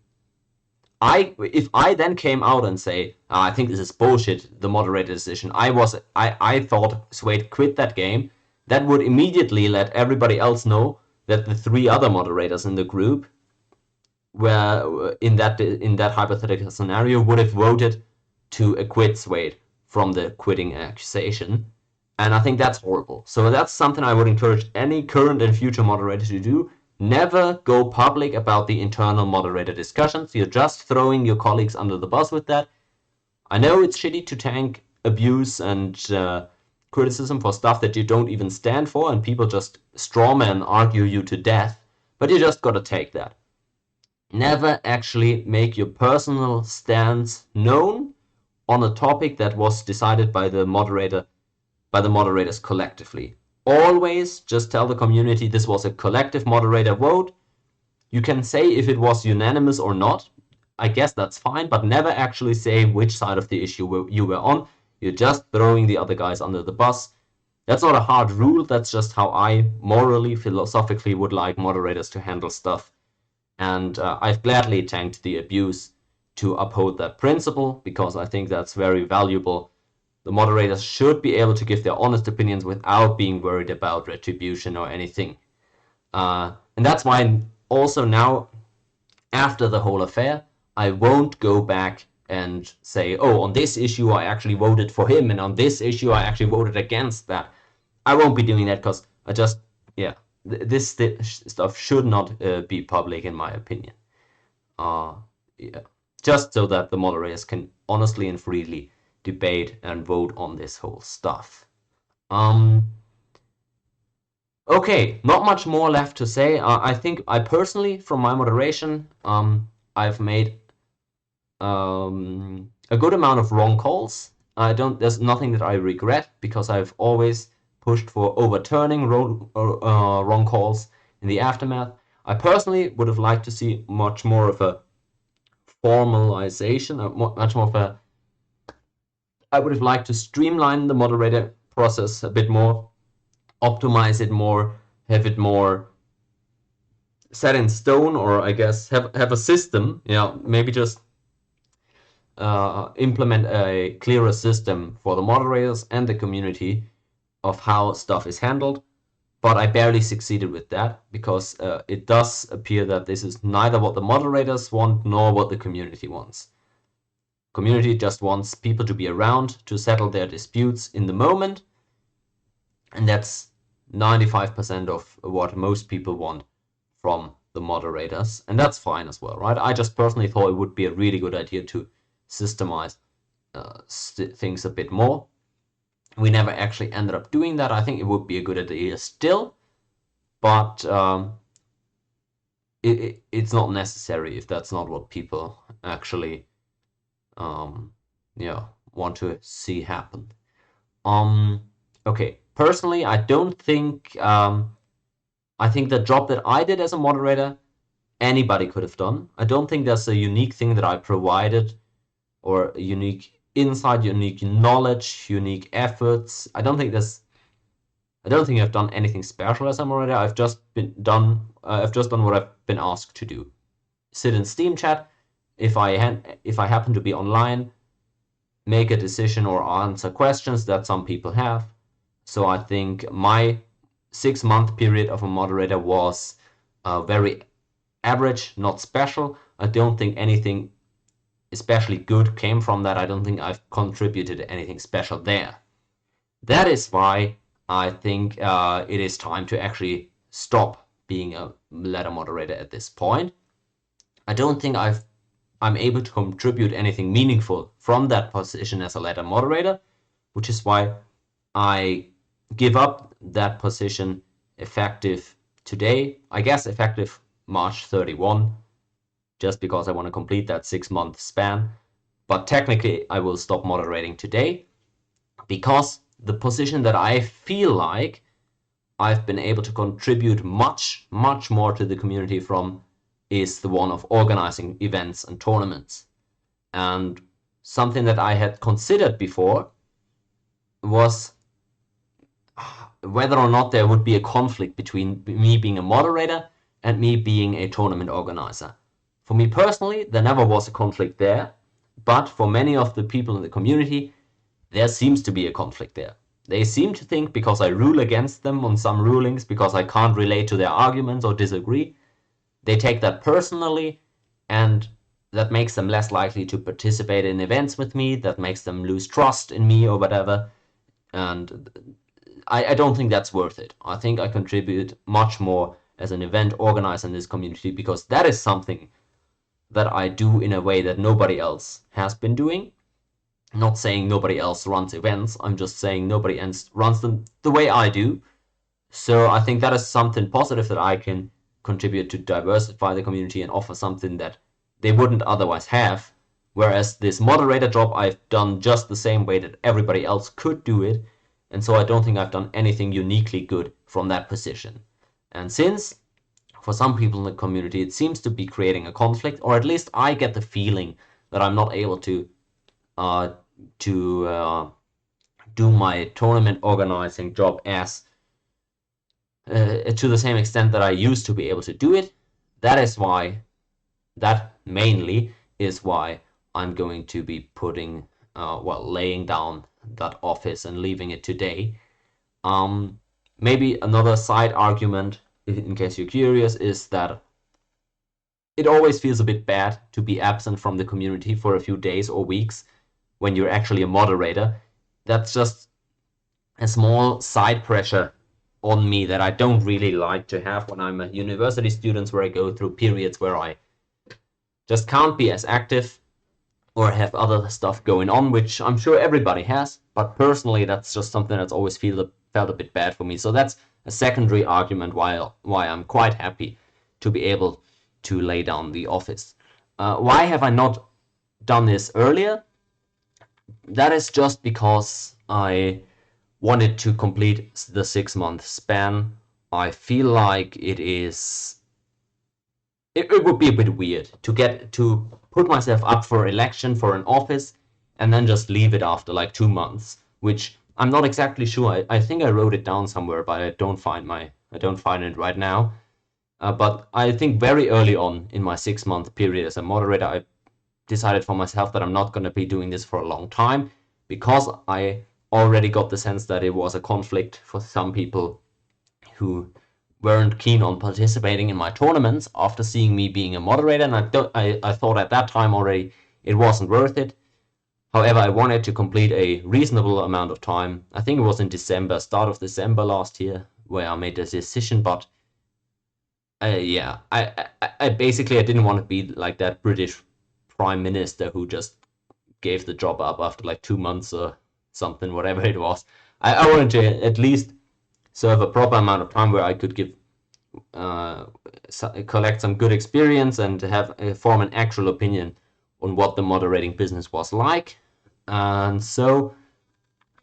If I then came out and say, I think this is bullshit, the moderator decision, I thought Suede quit that game, that would immediately let everybody else know that the 3 other moderators in the group were in that hypothetical scenario would have voted to acquit Suede from the quitting accusation. And I think that's horrible. So that's something I would encourage any current and future moderator to do. Never go public about the internal moderator discussions. You're just throwing your colleagues under the bus with that. I know it's shitty to tank abuse and criticism for stuff that you don't even stand for, and people just strawman argue you to death, but you just gotta take that. Never actually make your personal stance known on a topic that was decided by the moderators collectively. Always just tell the community this was a collective moderator vote. You can say if it was unanimous or not. I guess that's fine, but never actually say which side of the issue you were on. You're just throwing the other guys under the bus. That's not a hard rule. That's just how I morally, philosophically would like moderators to handle stuff. And I've gladly tanked the abuse to uphold that principle, because I think that's very valuable. The moderators should be able to give their honest opinions without being worried about retribution or anything. And that's why also now, after the whole affair, I won't go back and say, oh, on this issue I actually voted for him, and on this issue I actually voted against that. I won't be doing that because I just, yeah, this stuff should not be public, in my opinion. Yeah, just so that the moderators can honestly and freely debate and vote on this whole stuff. Okay, not much more left to say. I think I personally, from my moderation, I've made a good amount of wrong calls. There's nothing that I regret, because I've always pushed for overturning wrong calls in the aftermath. I personally would have liked to see much more of a formalization, much more of a. I would have liked to streamline the moderator process a bit more, optimize it more, have it more set in stone, or I guess have a system. Maybe just implement a clearer system for the moderators and the community of how stuff is handled. But I barely succeeded with that, because it does appear that this is neither what the moderators want nor what the community wants. Community just wants people to be around to settle their disputes in the moment, and that's 95% of what most people want from the moderators, and that's fine as well, right? I just personally thought it would be a really good idea to systemize things a bit more. We never actually ended up doing that. I think it would be a good idea still, but it's not necessary if that's not what people actually want to see happen. Okay, personally, I don't think I think the job that I did as a moderator, anybody could have done. I don't think there's a unique thing that I provided, or a unique insight, unique knowledge, unique efforts. I don't think I've done anything special as a moderator. I've just done what I've been asked to do. Sit in Steam chat. If I happen to be online, make a decision or answer questions that some people have. So I think my 6-month period of a moderator was very average, not special. I don't think anything especially good came from that. I don't think I've contributed anything special there. That is why I think it is time to actually stop being a ladder moderator at this point. I don't think I'm able to contribute anything meaningful from that position as a ladder moderator, which is why I give up that position effective today. I guess effective March 31, just because I want to complete that 6-month span. But technically, I will stop moderating today, because the position that I feel like I've been able to contribute much, much more to the community from is the one of organizing events and tournaments. And something that I had considered before was whether or not there would be a conflict between me being a moderator and me being a tournament organizer. For me personally, there never was a conflict there, but for many of the people in the community, there seems to be a conflict there. They seem to think because I rule against them on some rulings, because I can't relate to their arguments or disagree, they take that personally, and that makes them less likely to participate in events with me, that makes them lose trust in me or whatever, and I don't think that's worth it. I think I contribute much more as an event organizer in this community, because that is something that I do in a way that nobody else has been doing. Not saying nobody else runs events, I'm just saying nobody else runs them the way I do. So I think that is something positive, that I can contribute to diversify the community and offer something that they wouldn't otherwise have. Whereas this moderator job, I've done just the same way that everybody else could do it. And so I don't think I've done anything uniquely good from that position. And since for some people in the community it seems to be creating a conflict, or at least I get the feeling that I'm not able to do my tournament organizing job as to the same extent that I used to be able to do it. That is why, that mainly is why I'm going to be putting, laying down that office and leaving it today. Maybe another side argument, in case you're curious, is that it always feels a bit bad to be absent from the community for a few days or weeks when you're actually a moderator. That's just a small side pressure on me that I don't really like to have when I'm a university student, where I go through periods where I just can't be as active or have other stuff going on, which I'm sure everybody has. But personally, that's just something that's always felt a bit bad for me. So that's a secondary argument why I'm quite happy to be able to lay down the office. Why have I not done this earlier? That is just because I wanted to complete the 6-month span. I feel like it would be a bit weird to put myself up for election for an office and then just leave it after like 2 months, which I'm not exactly sure. I think I wrote it down somewhere, but I don't find it right now. But I think very early on in my 6-month period as a moderator, I decided for myself that I'm not going to be doing this for a long time, because I already got the sense that it was a conflict for some people who weren't keen on participating in my tournaments after seeing me being a moderator, and I thought at that time already it wasn't worth it. However, I wanted to complete a reasonable amount of time. I think it was in December, start of December last year, where I made this decision. But yeah, I basically I didn't want to be like that British prime minister who just gave the job up after like 2 months or something, whatever it was. I wanted to at least serve a proper amount of time where I could collect some good experience and form an actual opinion on what the moderating business was like. And so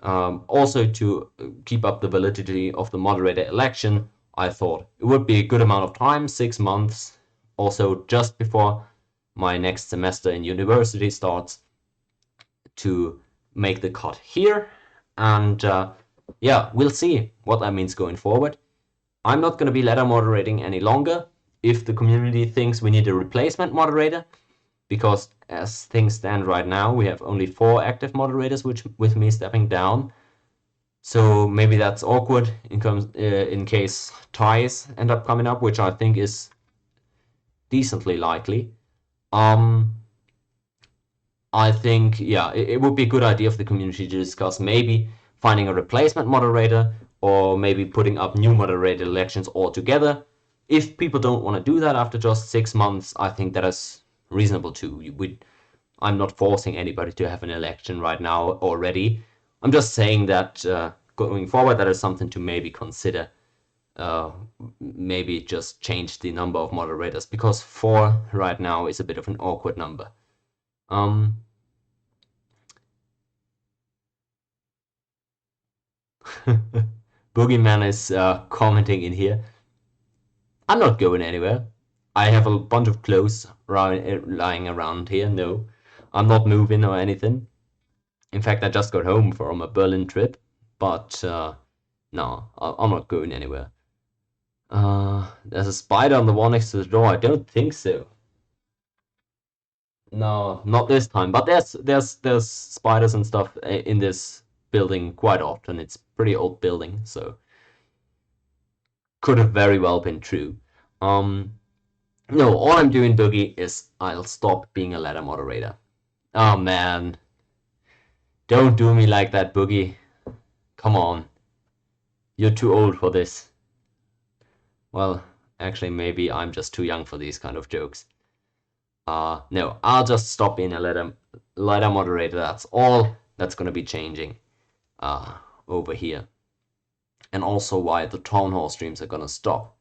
also to keep up the validity of the moderator election, I thought it would be a good amount of time, 6 months, also just before my next semester in university starts, to make the cut here. And yeah, we'll see what that means going forward. I'm not going to be ladder moderating any longer if the community thinks we need a replacement moderator, because as things stand right now, we have only 4 active moderators, with me stepping down. So maybe that's awkward in case ties end up coming up, which I think is decently likely. I think, yeah, it would be a good idea for the community to discuss maybe finding a replacement moderator, or maybe putting up new moderator elections altogether. If people don't want to do that after just 6 months, I think that is reasonable too. I'm not forcing anybody to have an election right now already. I'm just saying that going forward, that is something to maybe consider. Maybe just change the number of moderators, because 4 right now is a bit of an awkward number. Boogeyman is commenting in here. I'm not going anywhere. I have a bunch of clothes lying around here. No, I'm not moving or anything. In fact, I just got home from a Berlin trip, but no, I'm not going anywhere. There's a spider on the wall next to the door. I don't think so. No, not this time. But there's spiders and stuff in this building quite often. It's a pretty old building, so could have very well been true. No, all I'm doing, Boogie, is I'll stop being a ladder moderator. Oh man, don't do me like that, Boogie. Come on, you're too old for this. Well, actually, maybe I'm just too young for these kind of jokes. No, I'll just stop being a ladder moderator. That's all that's going to be changing over here. And also why the town hall streams are going to stop.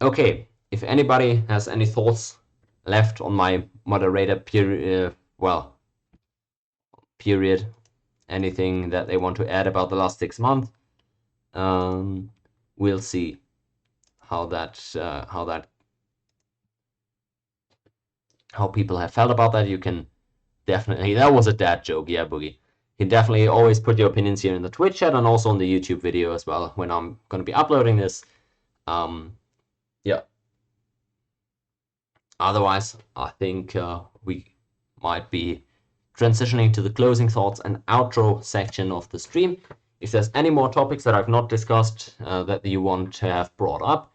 Okay, if anybody has any thoughts left on my moderator period, anything that they want to add about the last 6 months, we'll see how people have felt about that. You can definitely, that was a dad joke, yeah, Boogie. You can definitely always put your opinions here in the Twitch chat and also on the YouTube video as well when I'm going to be uploading this. Yeah. Otherwise, I think we might be transitioning to the closing thoughts and outro section of the stream. If there's any more topics that I've not discussed that you want to have brought up,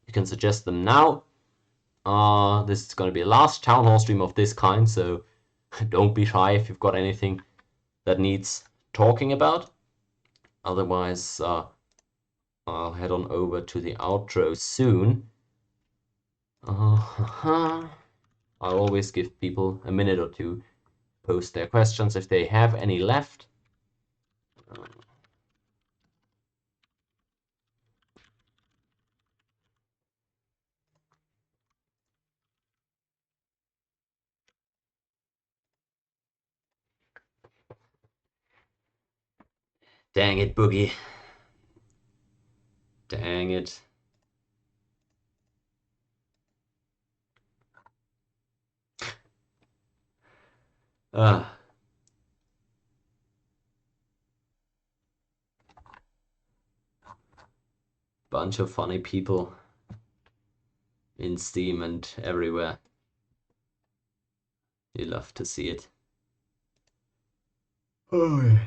you can suggest them now. This is going to be the last town hall stream of this kind, so don't be shy if you've got anything that needs talking about. Otherwise, I'll head on over to the outro soon. I'll always give people a minute or two to post their questions if they have any left. Dang it, Boogie. Dang it. Bunch of funny people in Steam and everywhere. You love to see it. Oh, yeah.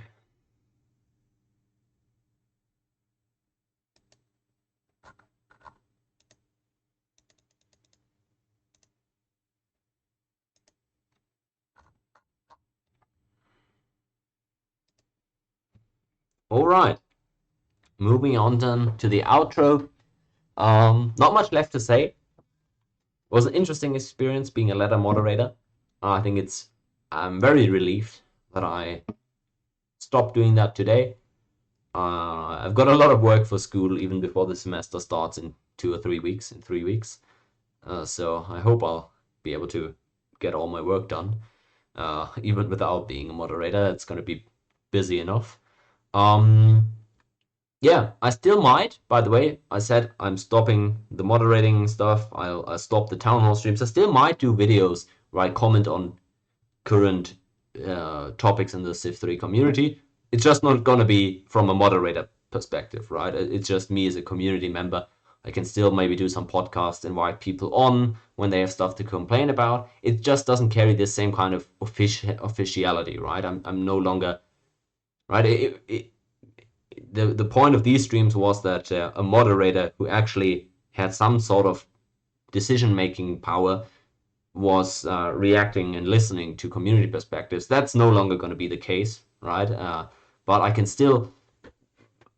All right. Moving on then to the outro. Not much left to say. It was an interesting experience being a ladder moderator. I think I'm very relieved that I stopped doing that today. I've got a lot of work for school even before the semester starts in 2 or 3 weeks, in 3 weeks. So I hope I'll be able to get all my work done, even without being a moderator. It's going to be busy enough. Yeah, I still might. By the way, I said I'm stopping the moderating stuff. I'll stop the town hall streams. I still might do videos where I comment on current topics in the CIV3 community. It's just not gonna be from a moderator perspective, right? It's just me as a community member. I can still maybe do some podcasts, invite people on when they have stuff to complain about. It just doesn't carry the same kind of officiality, right? I'm no longer, right? The point of these streams was that a moderator who actually had some sort of decision-making power was reacting and listening to community perspectives. That's no longer going to be the case, right? But I can still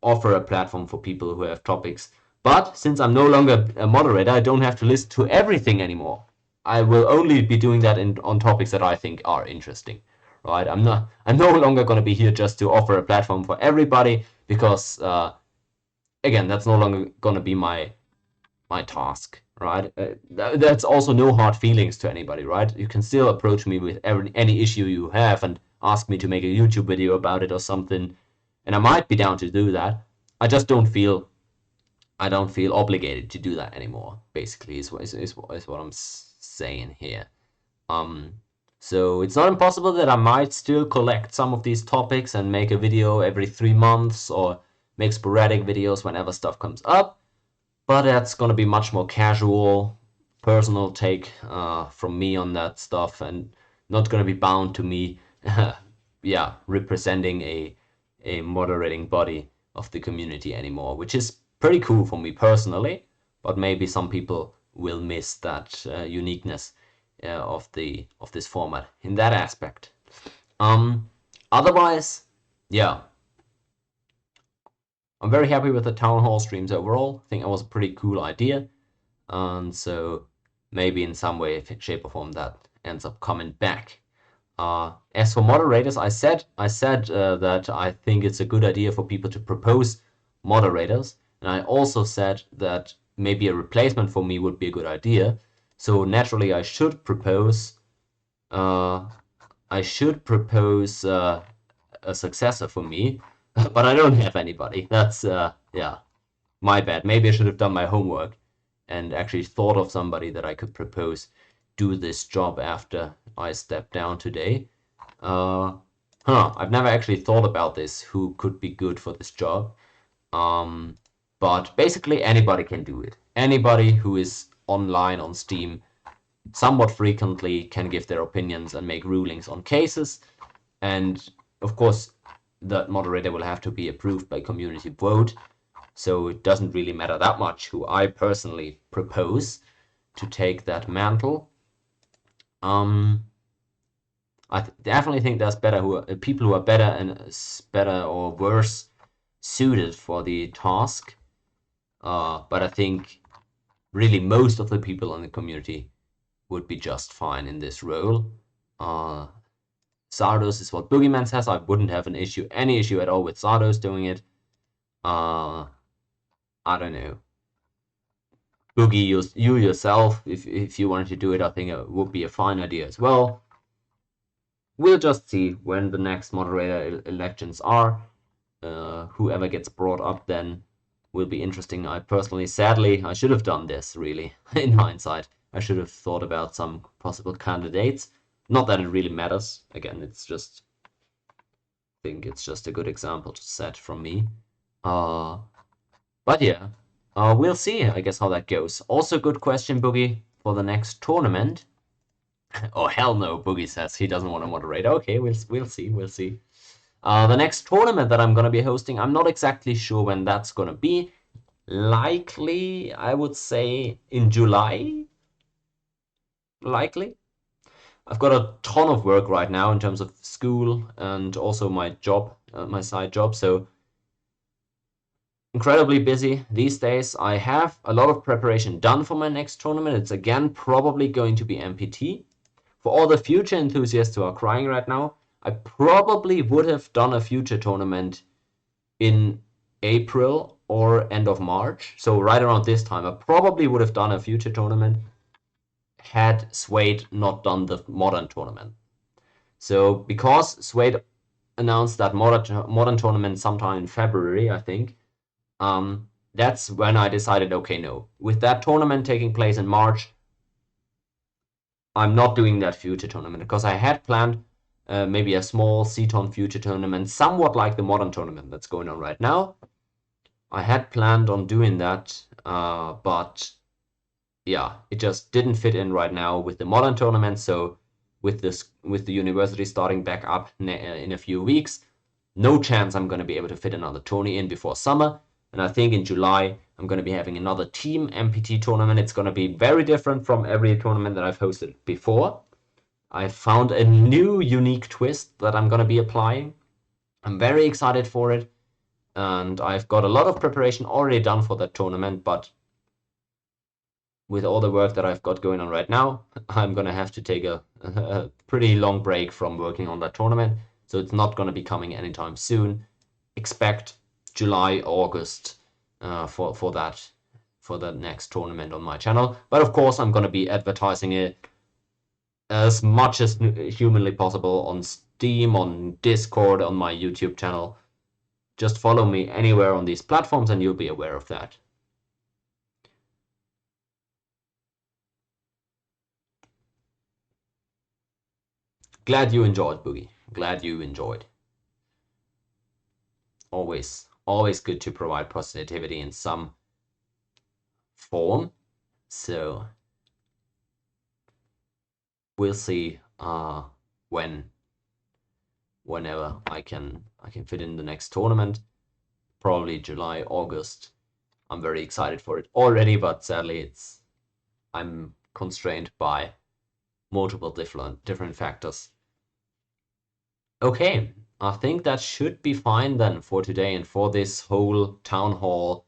offer a platform for people who have topics. But since I'm no longer a moderator, I don't have to listen to everything anymore. I will only be doing that on topics that I think are interesting, right? I'm no longer going to be here just to offer a platform for everybody because, again, that's no longer going to be my task, right? That's also no hard feelings to anybody, right? You can still approach me with any issue you have and ask me to make a YouTube video about it or something, and I might be down to do that. I just don't feel obligated to do that anymore. Basically, is what I'm saying here. So it's not impossible that I might still collect some of these topics and make a video every 3 months or make sporadic videos whenever stuff comes up. But that's going to be much more casual, personal take from me on that stuff and not going to be bound to me, yeah, representing a moderating body of the community anymore, which is pretty cool for me personally, but maybe some people will miss that uniqueness of this format in that aspect. Otherwise, yeah, I'm very happy with the town hall streams overall. I think it was a pretty cool idea, and so maybe in some way, shape, or form that ends up coming back. As for moderators, I said that I think it's a good idea for people to propose moderators, and I also said that maybe a replacement for me would be a good idea. So naturally, I should propose a successor for me, but I don't have anybody. That's yeah, my bad. Maybe I should have done my homework and actually thought of somebody that I could propose do this job after I stepped down today. I've never actually thought about this, who could be good for this job. But basically anybody can do it. Anybody who is online on Steam somewhat frequently can give their opinions and make rulings on cases. And of course, the moderator will have to be approved by community vote. So it doesn't really matter that much who I personally propose to take that mantle. I definitely think there's people who are better and better or worse suited for the task. But I think really most of the people in the community would be just fine in this role. Zardos is what Boogeyman says. I wouldn't have any issue at all with Zardos doing it. I don't know. Boogie, you yourself, if you wanted to do it, I think it would be a fine idea as well. We'll just see when the next moderator elections are. Whoever gets brought up then will be interesting. Sadly, I should have done this, really, in hindsight. I should have thought about some possible candidates. Not that it really matters. Again, I think it's just a good example to set from me. But yeah, we'll see, I guess, how that goes. Also, good question, Boogie, for the next tournament. Oh, hell no, Boogie says he doesn't want to moderate. Okay, we'll see. The next tournament that I'm going to be hosting, I'm not exactly sure when that's going to be. Likely, I would say in July. Likely. I've got a ton of work right now in terms of school and also my job, my side job, so incredibly busy these days. I have a lot of preparation done for my next tournament. It's again probably going to be MPT. For all the future enthusiasts who are crying right now, I probably would have done a future tournament in April or end of March. So right around this time, I probably would have done a future tournament had Suede not done the modern tournament. So because Suede announced that modern tournament sometime in February, I think, that's when I decided, okay, no. With that tournament taking place in March, I'm not doing that future tournament because I had planned maybe a small Seaton future tournament, somewhat like the modern tournament that's going on right now. I had planned on doing that, but yeah, it just didn't fit in right now with the modern tournament. So with the university starting back up in a few weeks, no chance I'm going to be able to fit another tourney in before summer. And I think in July, I'm going to be having another team MPT tournament. It's going to be very different from every tournament that I've hosted before. I found a new unique twist that I'm going to be applying. I'm very excited for it. And I've got a lot of preparation already done for that tournament, but with all the work that I've got going on right now, I'm going to have to take a pretty long break from working on that tournament. So it's not going to be coming anytime soon. Expect July, August for the next tournament on my channel. But of course, I'm going to be advertising it as much as humanly possible on Steam, on Discord, on my YouTube channel. Just follow me anywhere on these platforms and you'll be aware of that. Glad you enjoyed, Boogie. Glad you enjoyed. Always good to provide positivity in some form. So we'll see whenever I can fit in the next tournament. Probably July, August. I'm very excited for it already, but sadly I'm constrained by multiple different factors. Okay, I think that should be fine then for today and for this whole town hall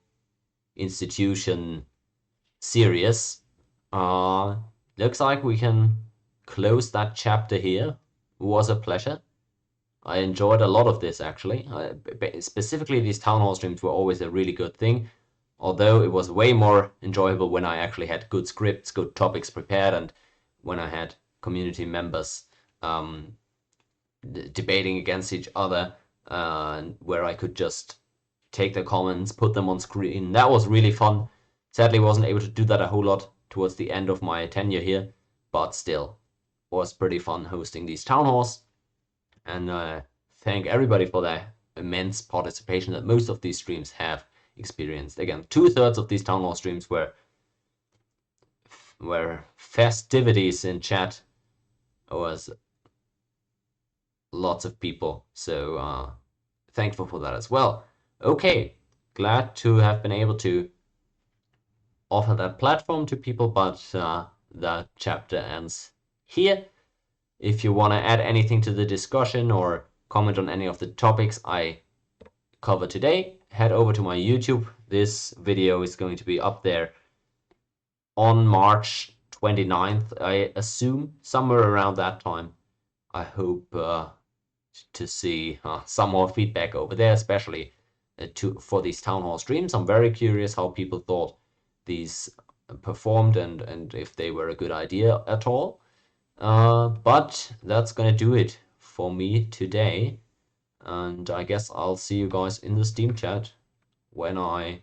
institution series. Looks like we can close that chapter here. It was a pleasure. I enjoyed a lot of this actually. Specifically, these town hall streams were always a really good thing. Although it was way more enjoyable when I actually had good scripts, good topics prepared, and when I had community members debating against each other, where I could just take the comments, put them on screen. That was really fun. Sadly, wasn't able to do that a whole lot towards the end of my tenure here, but still was pretty fun hosting these town halls. And thank everybody for their immense participation that most of these streams have experienced. Again, 2/3 of these town hall streams were were festivities in chat. It was lots of people, so thankful for that as well. Okay, glad to have been able to offer that platform to people, but that chapter ends here. If you want to add anything to the discussion or comment on any of the topics I covered today, head over to my YouTube. This video is going to be up there on March 29th, I assume, somewhere around that time. I hope to see some more feedback over there, especially for these town hall streams. I'm very curious how people thought these performed and if they were a good idea at all. But that's gonna do it for me today, and I guess I'll see you guys in the Steam chat when I'm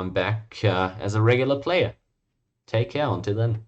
back as a regular player. Take care until then.